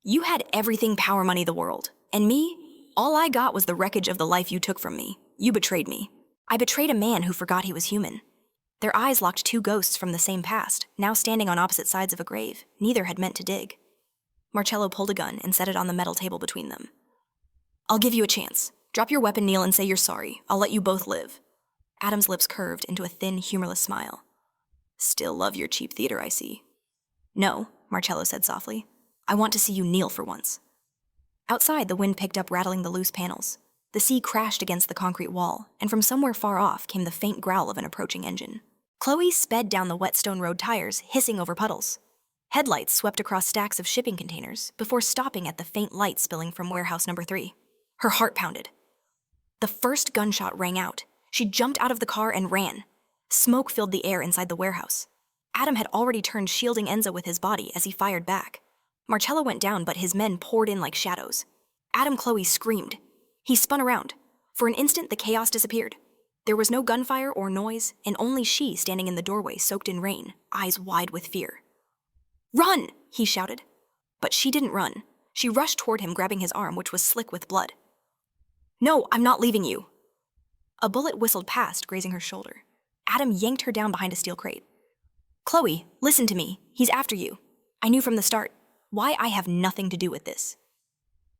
"You had everything, power, money, the world. And me? All I got was the wreckage of the life you took from me. You betrayed me. I betrayed a man who forgot he was human." Their eyes locked, two ghosts from the same past, now standing on opposite sides of a grave. Neither had meant to dig. Marcello pulled a gun and set it on the metal table between them. "I'll give you a chance. Drop your weapon, kneel, and say you're sorry. I'll let you both live." Adam's lips curved into a thin, humorless smile. "Still love your cheap theater, I see." "No," Marcello said softly. "I want to see you kneel for once." Outside, the wind picked up, rattling the loose panels. The sea crashed against the concrete wall, and from somewhere far off came the faint growl of an approaching engine. Chloe sped down the wet stone road, tires hissing over puddles. Headlights swept across stacks of shipping containers before stopping at the faint light spilling from warehouse number 3. Her heart pounded. The first gunshot rang out. She jumped out of the car and ran. Smoke filled the air inside the warehouse. Adam had already turned, shielding Enzo with his body as he fired back. Marcello went down, but his men poured in like shadows. Chloe screamed. He spun around. For an instant, the chaos disappeared. There was no gunfire or noise, and only she standing in the doorway, soaked in rain, eyes wide with fear. "Run!" he shouted. But she didn't run. She rushed toward him, grabbing his arm, which was slick with blood. "No, I'm not leaving you." A bullet whistled past, grazing her shoulder. Adam yanked her down behind a steel crate. "Chloe, listen to me. He's after you. I knew from the start. Why I have nothing to do with this."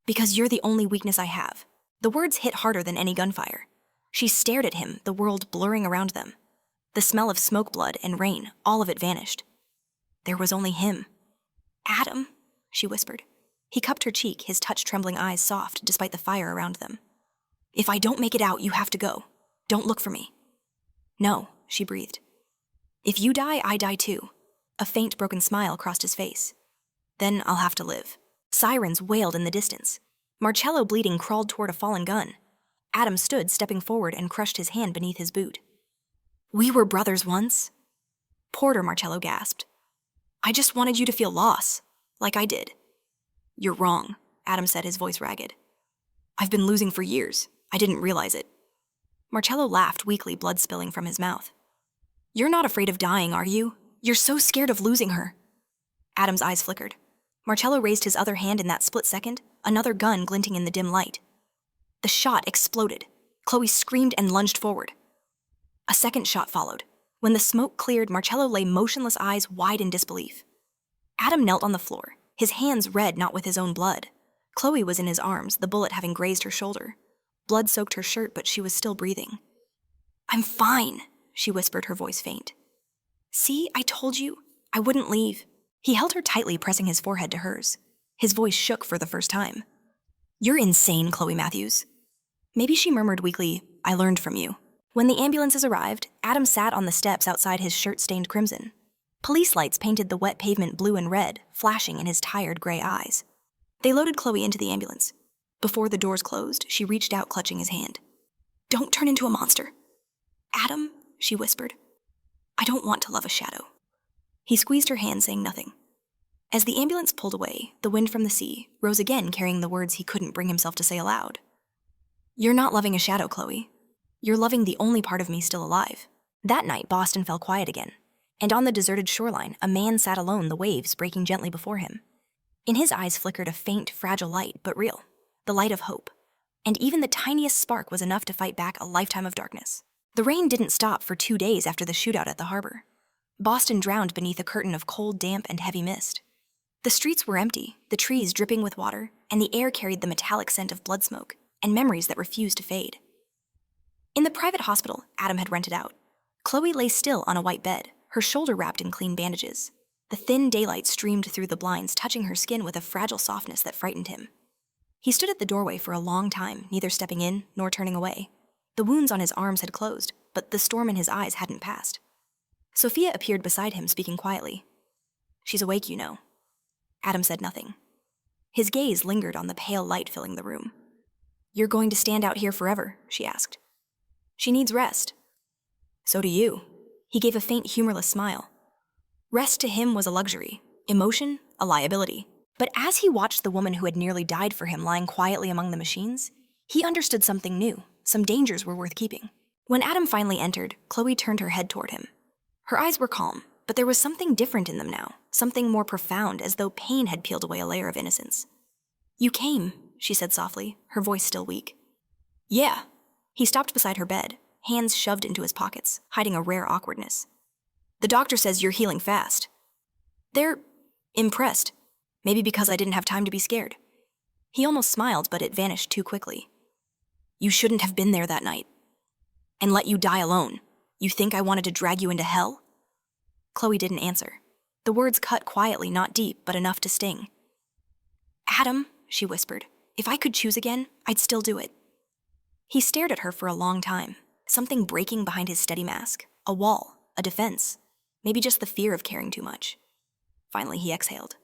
"Because you're the only weakness I have." The words hit harder than any gunfire. She stared at him, the world blurring around them. The smell of smoke, blood, and rain, all of it vanished. There was only him. "Adam," she whispered. He cupped her cheek, his touch trembling, eyes soft despite the fire around them. "If I don't make it out, you have to go. Don't look for me." "No," she breathed. "If you die, I die too." A faint, broken smile crossed his face. "Then I'll have to live." Sirens wailed in the distance. Marcello, bleeding, crawled toward a fallen gun. Adam stood, stepping forward, and crushed his hand beneath his boot. "We were brothers once." "Porter," Marcello gasped. "I just wanted you to feel loss, like I did." "You're wrong," Adam said, his voice ragged. "I've been losing for years. I didn't realize it." Marcello laughed weakly, blood spilling from his mouth. "You're not afraid of dying, are you? You're so scared of losing her." Adam's eyes flickered. Marcello raised his other hand in that split second, another gun glinting in the dim light. The shot exploded. Chloe screamed and lunged forward. A second shot followed. When the smoke cleared, Marcello lay motionless, eyes wide in disbelief. Adam knelt on the floor, his hands red not with his own blood. Chloe was in his arms, the bullet having grazed her shoulder. Blood soaked her shirt, but she was still breathing. I'm fine, she whispered, her voice faint. See, I told you, I wouldn't leave. He held her tightly, pressing his forehead to hers. His voice shook for the first time. You're insane, Chloe Matthews. Maybe she murmured weakly, I learned from you. When the ambulances arrived, Adam sat on the steps outside, his shirt stained crimson. Police lights painted the wet pavement blue and red, flashing in his tired gray eyes. They loaded Chloe into the ambulance. Before the doors closed, she reached out, clutching his hand. Don't turn into a monster. Adam, she whispered, I don't want to love a shadow. He squeezed her hand, saying nothing. As the ambulance pulled away, the wind from the sea rose again, carrying the words he couldn't bring himself to say aloud. You're not loving a shadow, Chloe. You're loving the only part of me still alive. That night, Boston fell quiet again, and on the deserted shoreline, a man sat alone, the waves breaking gently before him. In his eyes flickered a faint, fragile light, but real, the light of hope. And even the tiniest spark was enough to fight back a lifetime of darkness. The rain didn't stop for 2 days after the shootout at the harbor. Boston drowned beneath a curtain of cold, damp, and heavy mist. The streets were empty, the trees dripping with water, and the air carried the metallic scent of blood smoke and memories that refused to fade. In the private hospital Adam had rented out, Chloe lay still on a white bed, her shoulder wrapped in clean bandages. The thin daylight streamed through the blinds, touching her skin with a fragile softness that frightened him. He stood at the doorway for a long time, neither stepping in nor turning away. The wounds on his arms had closed, but the storm in his eyes hadn't passed. Sophia appeared beside him, speaking quietly. She's awake, you know. Adam said nothing. His gaze lingered on the pale light filling the room. You're going to stand out here forever, she asked. She needs rest. So do you. He gave a faint, humorless smile. Rest to him was a luxury, emotion, a liability. But as he watched the woman who had nearly died for him lying quietly among the machines, he understood something new. Some dangers were worth keeping. When Adam finally entered, Chloe turned her head toward him. Her eyes were calm, but there was something different in them now, something more profound, as though pain had peeled away a layer of innocence. You came, she said softly, her voice still weak. Yeah. He stopped beside her bed, hands shoved into his pockets, hiding a rare awkwardness. The doctor says you're healing fast. They're impressed, maybe because I didn't have time to be scared. He almost smiled, but it vanished too quickly. You shouldn't have been there that night. And let you die alone. You think I wanted to drag you into hell? Chloe didn't answer. The words cut quietly, not deep, but enough to sting. Adam, she whispered, if I could choose again, I'd still do it. He stared at her for a long time, something breaking behind his steady mask, a wall, a defense, maybe just the fear of caring too much. Finally, he exhaled.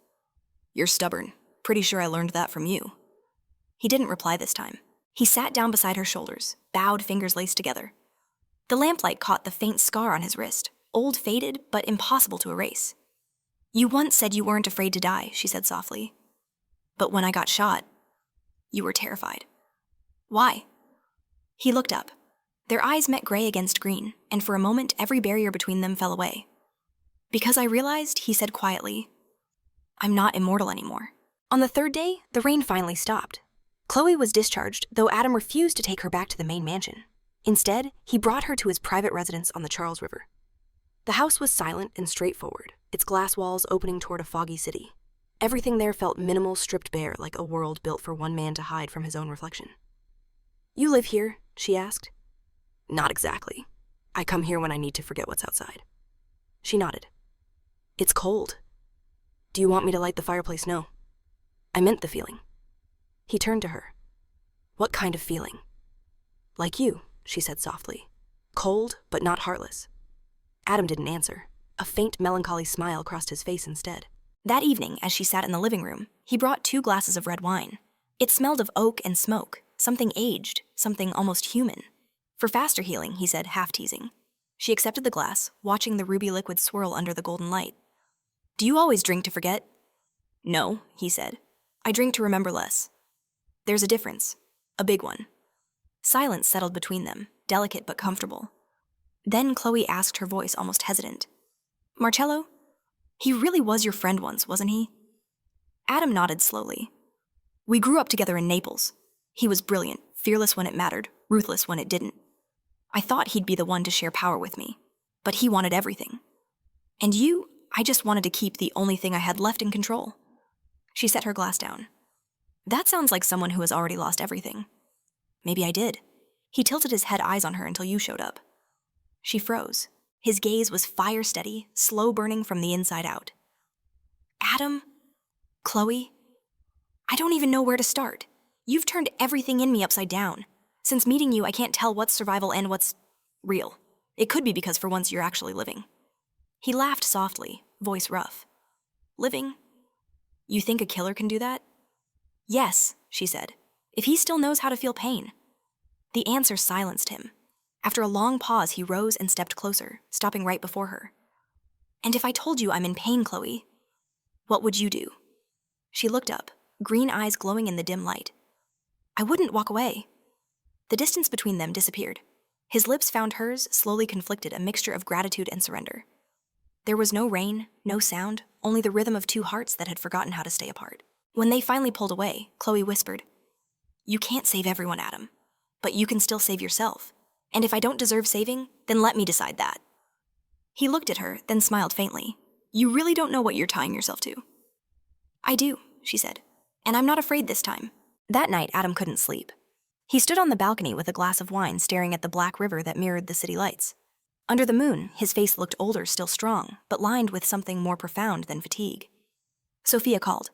You're stubborn. Pretty sure I learned that from you. He didn't reply this time. He sat down beside her shoulders, bowed, fingers laced together. The lamplight caught the faint scar on his wrist, old, faded, but impossible to erase. You once said you weren't afraid to die, she said softly. But when I got shot, you were terrified. Why? He looked up. Their eyes met gray against green, and for a moment every barrier between them fell away. Because I realized, he said quietly, I'm not immortal anymore. On the third day, the rain finally stopped. Chloe was discharged, though Adam refused to take her back to the main mansion. Instead, he brought her to his private residence on the Charles River. The house was silent and straightforward, its glass walls opening toward a foggy city. Everything there felt minimal, stripped bare, like a world built for one man to hide from his own reflection. You live here? She asked. Not exactly. I come here when I need to forget what's outside. She nodded. It's cold. Do you want me to light the fireplace? No. I meant the feeling. He turned to her. What kind of feeling? Like you, she said softly. Cold, but not heartless. Adam didn't answer. A faint, melancholy smile crossed his face instead. That evening, as she sat in the living room, he brought 2 glasses of red wine. It smelled of oak and smoke, something aged, something almost human. For faster healing, he said, half-teasing. She accepted the glass, watching the ruby liquid swirl under the golden light. Do you always drink to forget? No, he said. I drink to remember less. There's a difference. A big one. Silence settled between them, delicate but comfortable. Then Chloe asked, her voice almost hesitant. Marcello? He really was your friend once, wasn't he? Adam nodded slowly. We grew up together in Naples. He was brilliant, fearless when it mattered, ruthless when it didn't. I thought he'd be the one to share power with me, but he wanted everything. And you, I just wanted to keep the only thing I had left in control. She set her glass down. That sounds like someone who has already lost everything. Maybe I did. He tilted his head, eyes on her until you showed up. She froze. His gaze was fire-steady, slow-burning from the inside out. Adam? Chloe? I don't even know where to start. You've turned everything in me upside down. Since meeting you, I can't tell what's survival and what's real. It could be because for once you're actually living. He laughed softly, voice rough. Living? You think a killer can do that? Yes, she said, if he still knows how to feel pain. The answer silenced him. After a long pause, he rose and stepped closer, stopping right before her. And if I told you I'm in pain, Chloe, what would you do? She looked up, green eyes glowing in the dim light. I wouldn't walk away. The distance between them disappeared. His lips found hers, slowly conflicted, a mixture of gratitude and surrender. There was no rain, no sound, only the rhythm of two hearts that had forgotten how to stay apart. When they finally pulled away, Chloe whispered, You can't save everyone, Adam, but you can still save yourself. And if I don't deserve saving, then let me decide that. He looked at her, then smiled faintly. You really don't know what you're tying yourself to. I do, she said, and I'm not afraid this time. That night, Adam couldn't sleep. He stood on the balcony with a glass of wine staring at the black river that mirrored the city lights. Under the moon, his face looked older, still strong, but lined with something more profound than fatigue. Sophia called.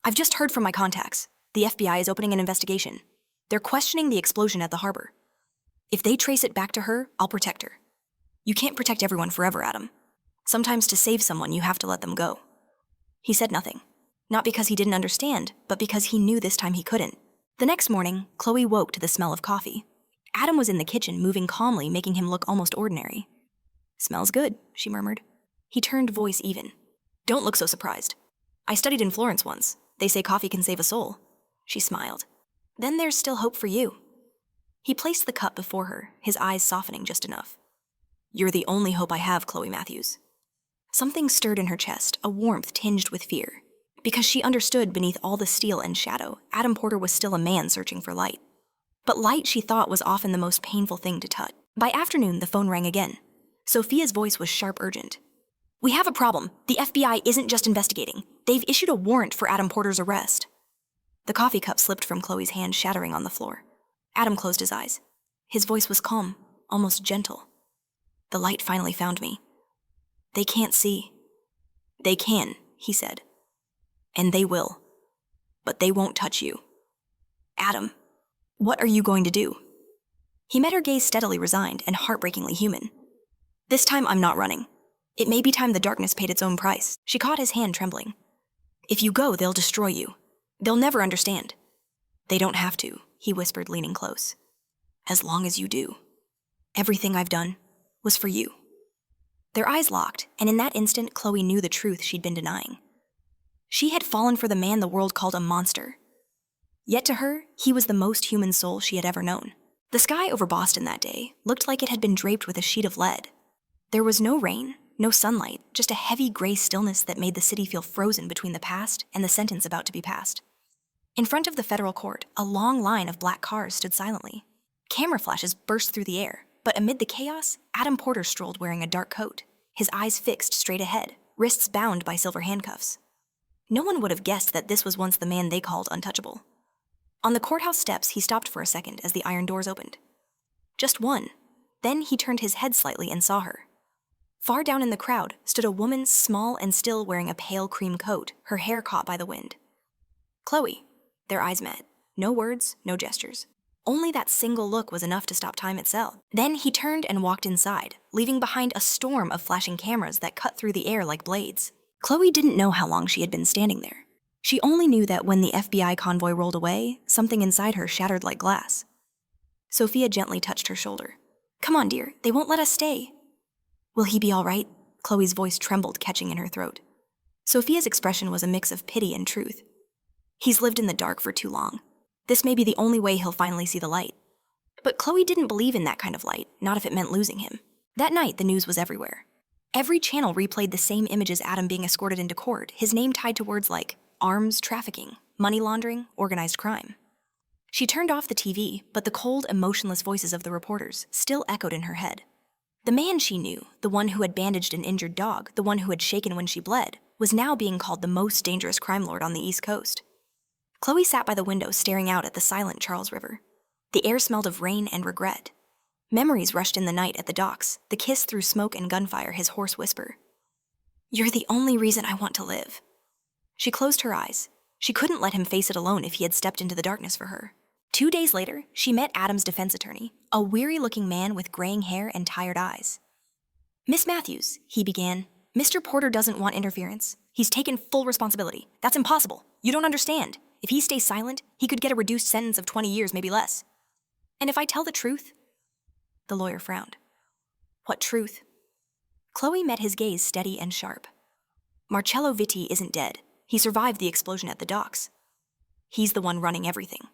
I've just heard from my contacts. The FBI is opening an investigation. They're questioning the explosion at the harbor. If they trace it back to her, I'll protect her. You can't protect everyone forever, Adam. Sometimes to save someone, you have to let them go. He said nothing. Not because he didn't understand, but because he knew this time he couldn't. The next morning, Chloe woke to the smell of coffee. Adam was in the kitchen, moving calmly, making him look almost ordinary. Smells good, she murmured. He turned, voice even. Don't look so surprised. I studied in Florence once. They say coffee can save a soul. She smiled. Then there's still hope for you. He placed the cup before her, his eyes softening just enough. You're the only hope I have, Chloe Matthews. Something stirred in her chest, a warmth tinged with fear. Because she understood beneath all the steel and shadow, Adam Porter was still a man searching for light. But light, she thought, was often the most painful thing to touch. By afternoon, the phone rang again. Sophia's voice was sharp, urgent. We have a problem. The FBI isn't just investigating. They've issued a warrant for Adam Porter's arrest. The coffee cup slipped from Chloe's hand, shattering on the floor. Adam closed his eyes. His voice was calm, almost gentle. The light finally found me. They can't see. They can, he said. And they will. But they won't touch you. Adam, what are you going to do? He met her gaze steadily, resigned and heartbreakingly human. This time I'm not running. It may be time the darkness paid its own price. She caught his hand, trembling. If you go, they'll destroy you. They'll never understand. They don't have to, he whispered, leaning close. As long as you do. Everything I've done was for you. Their eyes locked, and in that instant, Chloe knew the truth she'd been denying. She had fallen for the man the world called a monster. Yet to her, he was the most human soul she had ever known. The sky over Boston that day looked like it had been draped with a sheet of lead. There was no rain, no sunlight, just a heavy gray stillness that made the city feel frozen between the past and the sentence about to be passed. In front of the federal court, a long line of black cars stood silently. Camera flashes burst through the air, but amid the chaos, Adam Porter strolled wearing a dark coat, his eyes fixed straight ahead, wrists bound by silver handcuffs. No one would have guessed that this was once the man they called untouchable. On the courthouse steps, he stopped for a second as the iron doors opened. Just one. Then he turned his head slightly and saw her. Far down in the crowd stood a woman, small and still, wearing a pale cream coat, her hair caught by the wind. Chloe. Their eyes met. No words, no gestures. Only that single look was enough to stop time itself. Then he turned and walked inside, leaving behind a storm of flashing cameras that cut through the air like blades. Chloe didn't know how long she had been standing there. She only knew that when the FBI convoy rolled away, something inside her shattered like glass. Sophia gently touched her shoulder. Come on, dear, they won't let us stay. Will he be all right? Chloe's voice trembled, catching in her throat. Sophia's expression was a mix of pity and truth. He's lived in the dark for too long. This may be the only way he'll finally see the light. But Chloe didn't believe in that kind of light, not if it meant losing him. That night, the news was everywhere. Every channel replayed the same images: Adam being escorted into court, his name tied to words like arms trafficking, money laundering, organized crime. She turned off the TV, but the cold, emotionless voices of the reporters still echoed in her head. The man she knew, the one who had bandaged an injured dog, the one who had shaken when she bled, was now being called the most dangerous crime lord on the East Coast. Chloe sat by the window staring out at the silent Charles River. The air smelled of rain and regret. Memories rushed in the night at the docks, the kiss through smoke and gunfire, his hoarse whisper. "You're the only reason I want to live." She closed her eyes. She couldn't let him face it alone if he had stepped into the darkness for her. 2 days later, she met Adam's defense attorney, a weary-looking man with graying hair and tired eyes. "Miss Matthews," he began, "Mr. Porter doesn't want interference. He's taken full responsibility. That's impossible. You don't understand. If he stays silent, he could get a reduced sentence of 20 years, maybe less. And if I tell the truth?" The lawyer frowned. "What truth?" Chloe met his gaze steady and sharp. "Marcello Vitti isn't dead. He survived the explosion at the docks. He's the one running everything.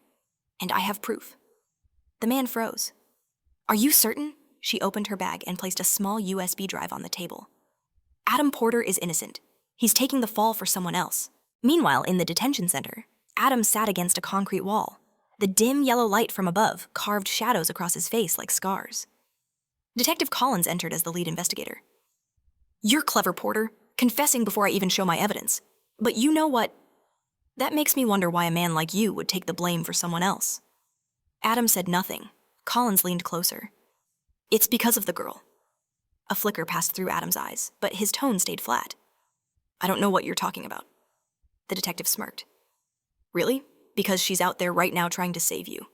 And I have proof." The man froze. "Are you certain?" She opened her bag and placed a small USB drive on the table. "Adam Porter is innocent. He's taking the fall for someone else." Meanwhile, in the detention center, Adam sat against a concrete wall. The dim yellow light from above carved shadows across his face like scars. Detective Collins entered as the lead investigator. "You're clever, Porter, confessing before I even show my evidence. But you know what? That makes me wonder why a man like you would take the blame for someone else." Adam said nothing. Collins leaned closer. "It's because of the girl." A flicker passed through Adam's eyes, but his tone stayed flat. "I don't know what you're talking about." The detective smirked. "Really? Because she's out there right now trying to save you.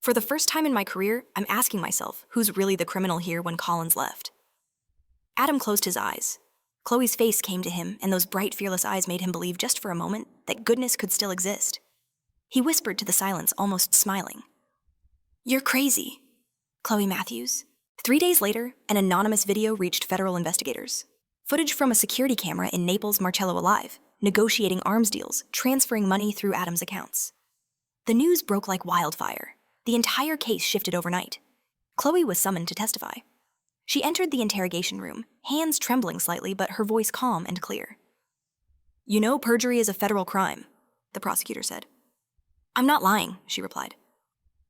For the first time in my career, I'm asking myself who's really the criminal here when Collins left." Adam closed his eyes. Chloe's face came to him, and those bright, fearless eyes made him believe just for a moment that goodness could still exist. He whispered to the silence, almost smiling. "You're crazy, Chloe Matthews." 3 days later, an anonymous video reached federal investigators. Footage from a security camera in Naples, Marcello alive, negotiating arms deals, transferring money through Adam's accounts. The news broke like wildfire. The entire case shifted overnight. Chloe was summoned to testify. She entered the interrogation room, hands trembling slightly, but her voice calm and clear. "You know perjury is a federal crime," the prosecutor said. "I'm not lying," she replied.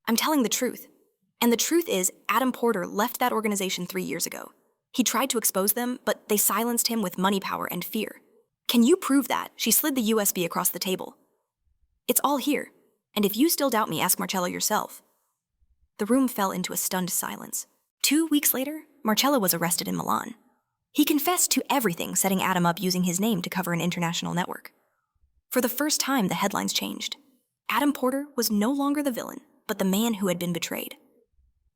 "I'm telling the truth. And the truth is, Adam Porter left that organization 3 years ago. He tried to expose them, but they silenced him with money power and fear. Can you prove that?" She slid the USB across the table. "It's all here. And if you still doubt me, ask Marcello yourself." The room fell into a stunned silence. 2 weeks later, Marcello was arrested in Milan. He confessed to everything, setting Adam up using his name to cover an international network. For the first time, the headlines changed. Adam Porter was no longer the villain, but the man who had been betrayed.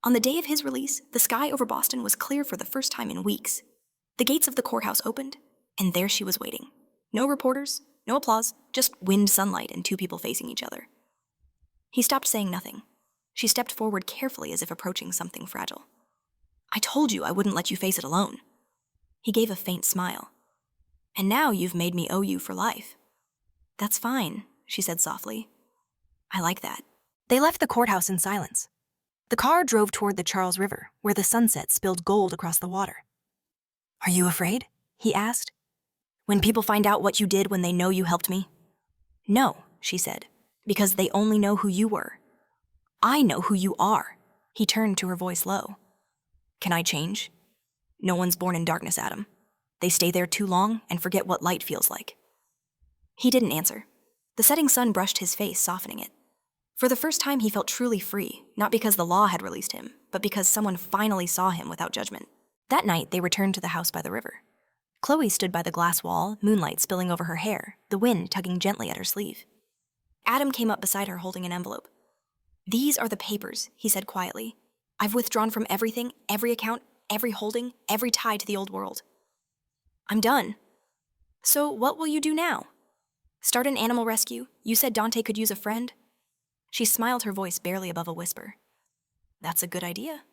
On the day of his release, the sky over Boston was clear for the first time in weeks. The gates of the courthouse opened, and there she was waiting. No reporters, no applause, just wind, sunlight, and 2 people facing each other. He stopped saying nothing. She stepped forward carefully as if approaching something fragile. "I told you I wouldn't let you face it alone." He gave a faint smile. "And now you've made me owe you for life." "That's fine," she said softly. "I like that." They left the courthouse in silence. The car drove toward the Charles River, where the sunset spilled gold across the water. "Are you afraid?" he asked. "When people find out what you did when they know you helped me?" "No," she said, "because they only know who you were." "I know who you are." He turned to her voice low. "Can I change?" "No one's born in darkness, Adam. They stay there too long and forget what light feels like." He didn't answer. The setting sun brushed his face, softening it. For the first time, he felt truly free, not because the law had released him, but because someone finally saw him without judgment. That night, they returned to the house by the river. Chloe stood by the glass wall, moonlight spilling over her hair, the wind tugging gently at her sleeve. Adam came up beside her holding an envelope. "These are the papers," he said quietly. "I've withdrawn from everything, every account, every holding, every tie to the old world. I'm done." "So what will you do now? Start an animal rescue? You said Dante could use a friend." She smiled, her voice barely above a whisper. "That's a good idea.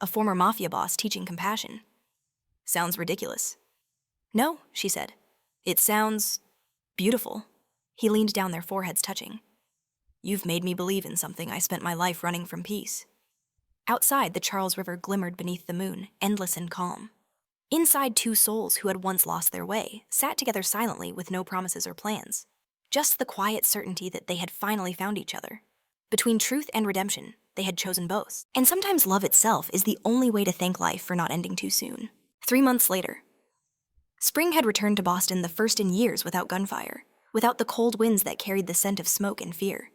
A former Mafia boss teaching compassion. Sounds ridiculous." "No," she said. "It sounds beautiful." He leaned down, their foreheads touching. "You've made me believe in something I spent my life running from peace." Outside, the Charles River glimmered beneath the moon, endless and calm. Inside, 2 souls who had once lost their way sat together silently with no promises or plans. Just the quiet certainty that they had finally found each other. Between truth and redemption, they had chosen both. And sometimes love itself is the only way to thank life for not ending too soon. 3 months later. Spring had returned to Boston, the first in years without gunfire, without the cold winds that carried the scent of smoke and fear.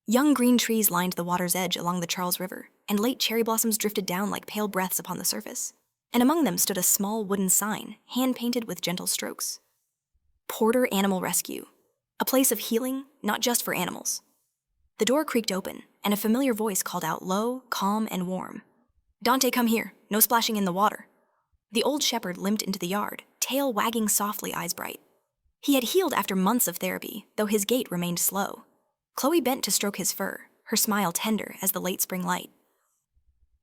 Young green trees lined the water's edge along the Charles River, and late cherry blossoms drifted down like pale breaths upon the surface. And among them stood a small wooden sign, hand-painted with gentle strokes. Porter Animal Rescue, a place of healing, not just for animals. The door creaked open, and a familiar voice called out low, calm, and warm. "Dante, come here. No splashing in the water." The old shepherd limped into the yard, tail wagging softly, eyes bright. He had healed after months of therapy, though his gait remained slow. Chloe bent to stroke his fur, her smile tender as the late spring light.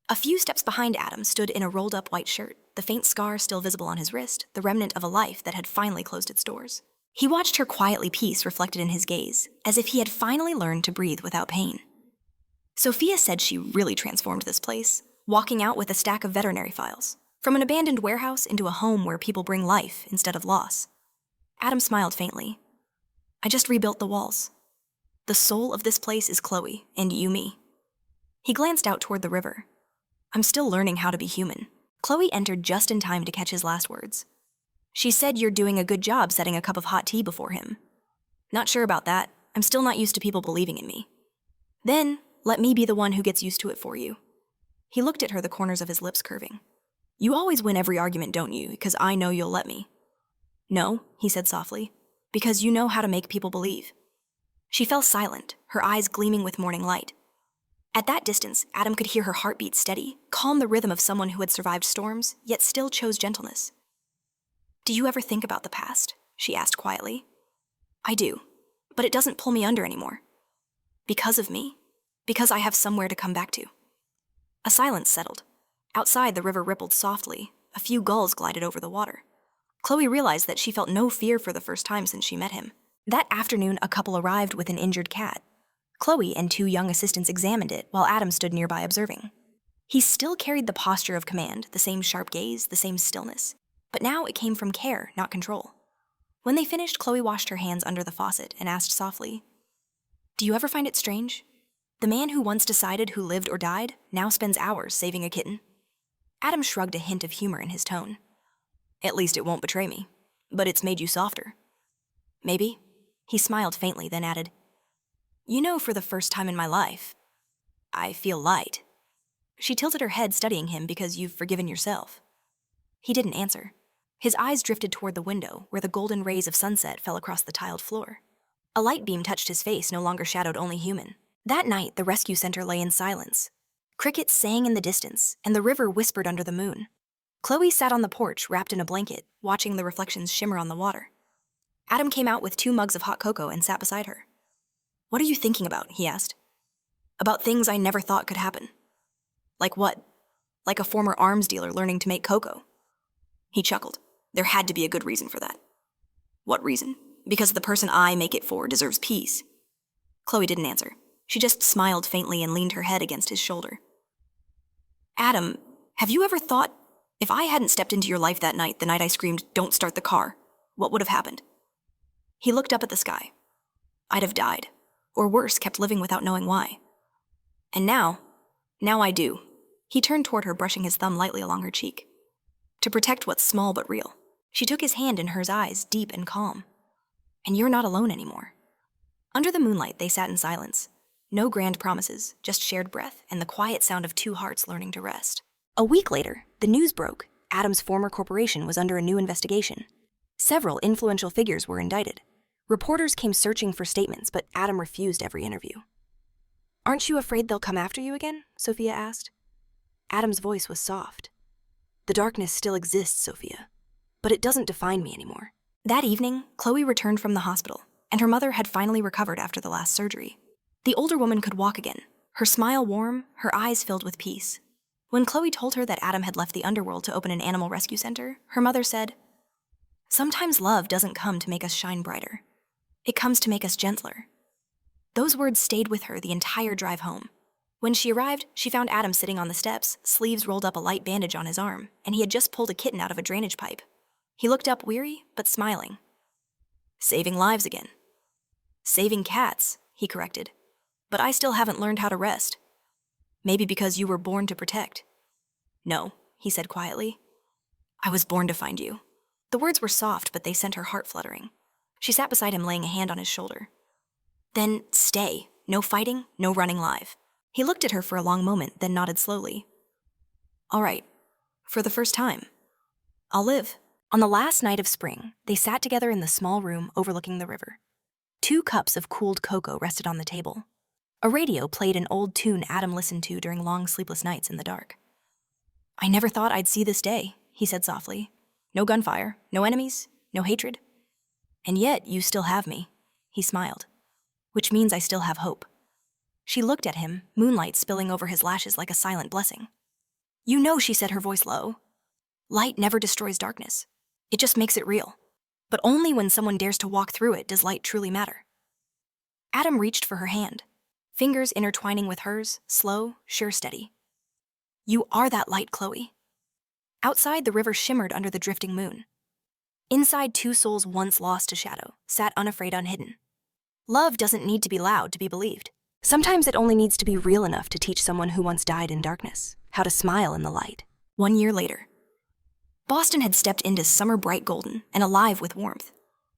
A few steps behind Adam stood in a rolled-up white shirt, the faint scar still visible on his wrist, the remnant of a life that had finally closed its doors. He watched her quietly peace reflected in his gaze, as if he had finally learned to breathe without pain. Sophia said she really transformed this place, walking out with a stack of veterinary files, from an abandoned warehouse into a home where people bring life instead of loss. Adam smiled faintly. "I just rebuilt the walls. The soul of this place is Chloe, and you me." He glanced out toward the river. "I'm still learning how to be human." Chloe entered just in time to catch his last words. "She said you're doing a good job setting a cup of hot tea before him." "Not sure about that. I'm still not used to people believing in me." "Then, let me be the one who gets used to it for you." He looked at her, the corners of his lips curving. "You always win every argument, don't you, because I know you'll let me." "No," he said softly, "because you know how to make people believe." She fell silent, her eyes gleaming with morning light. At that distance, Adam could hear her heartbeat steady, calm the rhythm of someone who had survived storms, yet still chose gentleness. "Do you ever think about the past?" she asked quietly. "I do, but it doesn't pull me under anymore. Because of me. Because I have somewhere to come back to." A silence settled. Outside, the river rippled softly. A few gulls glided over the water. Chloe realized that she felt no fear for the first time since she met him. That afternoon, a couple arrived with an injured cat. Chloe and two young assistants examined it while Adam stood nearby observing. He still carried the posture of command, the same sharp gaze, the same stillness. But now it came from care, not control. When they finished, Chloe washed her hands under the faucet and asked softly, "Do you ever find it strange? The man who once decided who lived or died now spends hours saving a kitten." Adam shrugged, a hint of humor in his tone. "At least it won't betray me. But it's made you softer." "Maybe." He smiled faintly, then added, "You know, for the first time in my life, I feel light." She tilted her head, studying him, "Because you've forgiven yourself." He didn't answer. His eyes drifted toward the window, where the golden rays of sunset fell across the tiled floor. A light beam touched his face, no longer shadowed only human. That night, the rescue center lay in silence. Crickets sang in the distance, and the river whispered under the moon. Chloe sat on the porch, wrapped in a blanket, watching the reflections shimmer on the water. Adam came out with 2 mugs of hot cocoa and sat beside her. "What are you thinking about?" he asked. "About things I never thought could happen." "Like what?" "Like a former arms dealer learning to make cocoa." He chuckled. "There had to be a good reason for that." "What reason?" "Because the person I make it for deserves peace." Chloe didn't answer. She just smiled faintly and leaned her head against his shoulder. "Adam, have you ever thought, if I hadn't stepped into your life that night, the night I screamed, 'Don't start the car,' what would have happened?" He looked up at the sky. "I'd have died. Or worse, kept living without knowing why. And now I do." He turned toward her, brushing his thumb lightly along her cheek. "To protect what's small but real." She took his hand in hers, eyes deep and calm. "And you're not alone anymore." Under the moonlight, they sat in silence. No grand promises, just shared breath and the quiet sound of 2 hearts learning to rest. A week later, the news broke. Adam's former corporation was under a new investigation. Several influential figures were indicted. Reporters came searching for statements, but Adam refused every interview. "Aren't you afraid they'll come after you again?" Sophia asked. Adam's voice was soft. "The darkness still exists, Sophia, but it doesn't define me anymore." That evening, Chloe returned from the hospital, and her mother had finally recovered after the last surgery. The older woman could walk again, her smile warm, her eyes filled with peace. When Chloe told her that Adam had left the underworld to open an animal rescue center, her mother said, "Sometimes love doesn't come to make us shine brighter. It comes to make us gentler." Those words stayed with her the entire drive home. When she arrived, she found Adam sitting on the steps, sleeves rolled up, a light bandage on his arm, and he had just pulled a kitten out of a drainage pipe. He looked up, weary, but smiling. "Saving lives again." "Saving cats," he corrected. "But I still haven't learned how to rest." "Maybe because you were born to protect." "No," he said quietly. "I was born to find you." The words were soft, but they sent her heart fluttering. She sat beside him, laying a hand on his shoulder. "Then stay. No fighting, no running live. He looked at her for a long moment, then nodded slowly. All right, for the first time, I'll live. On the last night of spring, they sat together in the small room overlooking the river. 2 cups of cooled cocoa rested on the table. A radio played an old tune Adam listened to during long sleepless nights in the dark. I never thought I'd see this day, he said softly. No gunfire, no enemies, no hatred. And yet you still have me, he smiled. Which means I still have hope. She looked at him, moonlight spilling over his lashes like a silent blessing. You know, she said, her voice low. Light never destroys darkness. It just makes it real. But only when someone dares to walk through it does light truly matter. Adam reached for her hand, fingers intertwining with hers, slow, sure, steady. You are that light, Chloe. Outside, the river shimmered under the drifting moon. Inside, 2 souls once lost to shadow, sat unafraid, unhidden. Love doesn't need to be loud to be believed. Sometimes it only needs to be real enough to teach someone who once died in darkness how to smile in the light. 1 year later, Boston had stepped into summer bright golden and alive with warmth.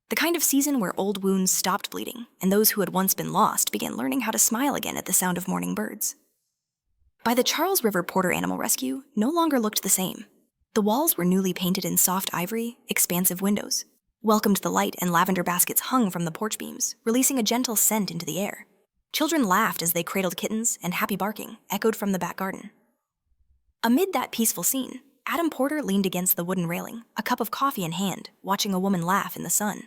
The kind of season where old wounds stopped bleeding and those who had once been lost began learning how to smile again at the sound of morning birds. By the Charles River Porter Animal Rescue no longer looked the same. The walls were newly painted in soft ivory, expansive windows, welcomed the light, and lavender baskets hung from the porch beams, releasing a gentle scent into the air. Children laughed as they cradled kittens, and happy barking echoed from the back garden. Amid that peaceful scene, Adam Porter leaned against the wooden railing, a cup of coffee in hand, watching a woman laugh in the sun.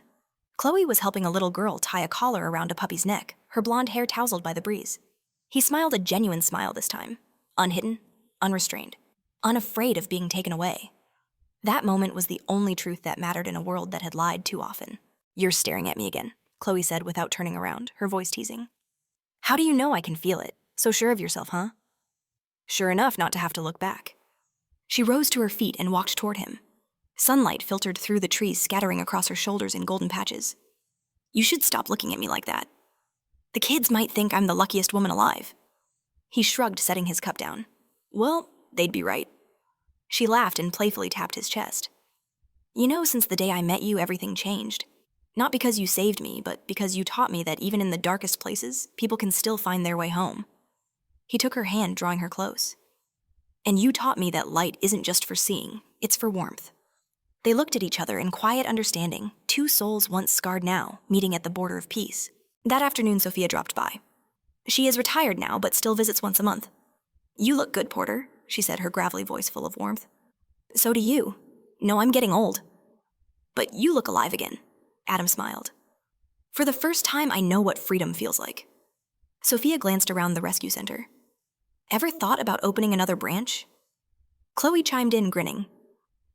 Chloe was helping a little girl tie a collar around a puppy's neck, her blonde hair tousled by the breeze. He smiled a genuine smile this time, unhidden, unrestrained, unafraid of being taken away. That moment was the only truth that mattered in a world that had lied too often. You're staring at me again, Chloe said without turning around, her voice teasing. How do you know I can feel it? So sure of yourself, huh? Sure enough not to have to look back. She rose to her feet and walked toward him. Sunlight filtered through the trees, scattering across her shoulders in golden patches. You should stop looking at me like that. The kids might think I'm the luckiest woman alive. He shrugged, setting his cup down. Well, they'd be right. She laughed and playfully tapped his chest. You know, since the day I met you, everything changed. Not because you saved me, but because you taught me that even in the darkest places, people can still find their way home. He took her hand, drawing her close. And you taught me that light isn't just for seeing, it's for warmth. They looked at each other in quiet understanding, 2 souls once scarred now, meeting at the border of peace. That afternoon, Sophia dropped by. She is retired now, but still visits once a month. You look good, Porter, she said, her gravelly voice full of warmth. So do you. No, I'm getting old. But you look alive again, Adam smiled. For the first time, I know what freedom feels like. Sophia glanced around the rescue center. Ever thought about opening another branch? Chloe chimed in, grinning.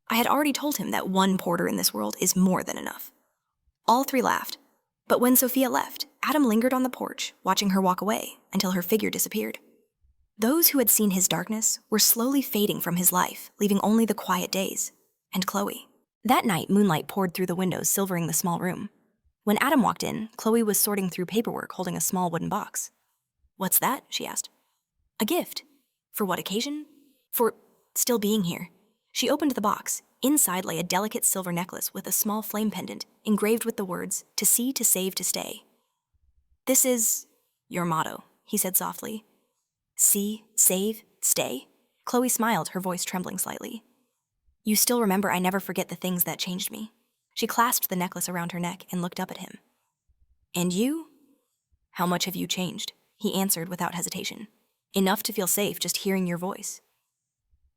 I had already told him that 1 Porter in this world is more than enough. All 3 laughed, but when Sophia left, Adam lingered on the porch, watching her walk away until her figure disappeared. Those who had seen his darkness were slowly fading from his life, leaving only the quiet days, and Chloe. That night, moonlight poured through the windows, silvering the small room. When Adam walked in, Chloe was sorting through paperwork, holding a small wooden box. What's that? She asked. A gift. For what occasion? For still being here. She opened the box. Inside lay a delicate silver necklace with a small flame pendant engraved with the words, to see, to save, to stay. This is your motto, he said softly. See, save, stay? Chloe smiled, her voice trembling slightly. You still remember I never forget the things that changed me. She clasped the necklace around her neck and looked up at him. And you? How much have you changed? He answered without hesitation. Enough to feel safe just hearing your voice.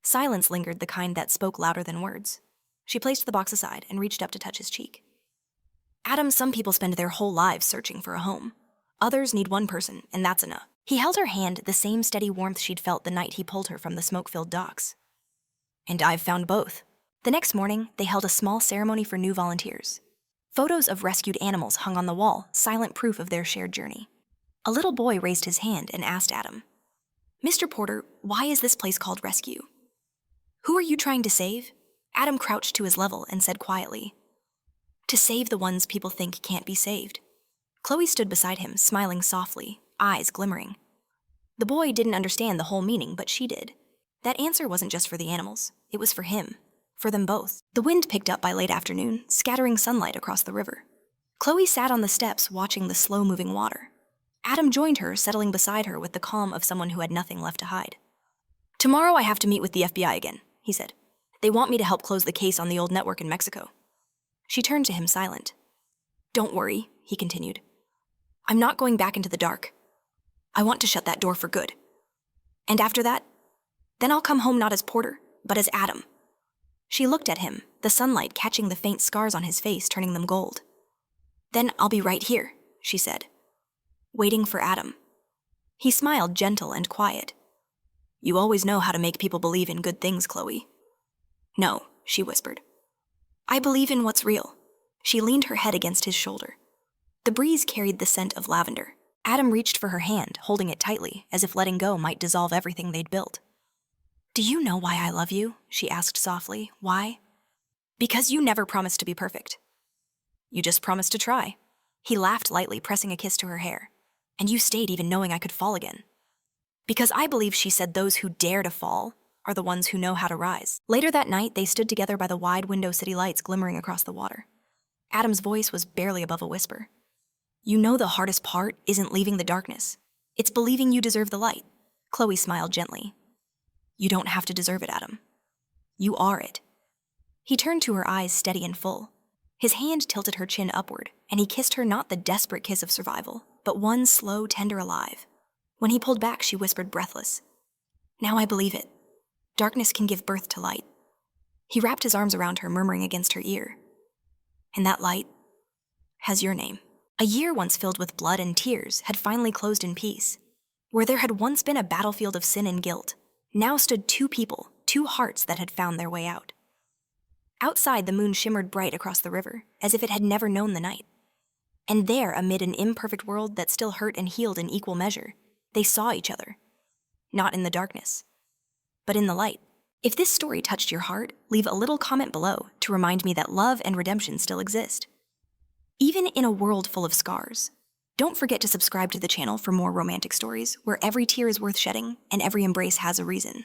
Silence lingered, the kind that spoke louder than words. She placed the box aside and reached up to touch his cheek. Adam, some people spend their whole lives searching for a home. Others need 1 person, and that's enough. He held her hand, the same steady warmth she'd felt the night he pulled her from the smoke-filled docks. And I've found both. The next morning, they held a small ceremony for new volunteers. Photos of rescued animals hung on the wall, silent proof of their shared journey. A little boy raised his hand and asked Adam, Mr. Porter, why is this place called Rescue? Who are you trying to save? Adam crouched to his level and said quietly, To save the ones people think can't be saved. Chloe stood beside him, smiling softly, eyes glimmering. The boy didn't understand the whole meaning, but she did. That answer wasn't just for the animals. It was for him. For them both. The wind picked up by late afternoon, scattering sunlight across the river. Chloe sat on the steps watching the slow-moving water. Adam joined her, settling beside her with the calm of someone who had nothing left to hide. "Tomorrow I have to meet with the FBI again," he said. "They want me to help close the case on the old network in Mexico." She turned to him silent. "Don't worry," he continued. "I'm not going back into the dark. I want to shut that door for good. And after that, then I'll come home not as Porter, but as Adam." She looked at him, the sunlight catching the faint scars on his face, turning them gold. "Then I'll be right here," she said, "waiting for Adam." He smiled, gentle and quiet. "You always know how to make people believe in good things, Chloe." "No," she whispered. "I believe in what's real." She leaned her head against his shoulder. The breeze carried the scent of lavender. Adam reached for her hand, holding it tightly, as if letting go might dissolve everything they'd built. "Do you know why I love you?" she asked softly. "Why?" "Because you never promised to be perfect. You just promised to try." He laughed lightly, pressing a kiss to her hair. "And you stayed even knowing I could fall again. Because I believe," she said, "those who dare to fall are the ones who know how to rise." Later that night, they stood together by the wide window city lights glimmering across the water. Adam's voice was barely above a whisper. "You know the hardest part isn't leaving the darkness. It's believing you deserve the light." Chloe smiled gently. "You don't have to deserve it, Adam. You are it." He turned to her, eyes steady and full. His hand tilted her chin upward, and he kissed her, not the desperate kiss of survival, but one slow, tender alive. When he pulled back, she whispered, breathless, "Now I believe it. Darkness can give birth to light." He wrapped his arms around her, murmuring against her ear, "And that light has your name." A year once filled with blood and tears had finally closed in peace. Where there had once been a battlefield of sin and guilt, now stood two people, two hearts that had found their way out. Outside, the moon shimmered bright across the river, as if it had never known the night. And there, amid an imperfect world that still hurt and healed in equal measure, they saw each other. Not in the darkness, but in the light. If this story touched your heart, leave a little comment below to remind me that love and redemption still exist. Even in a world full of scars. Don't forget to subscribe to the channel for more romantic stories where every tear is worth shedding and every embrace has a reason.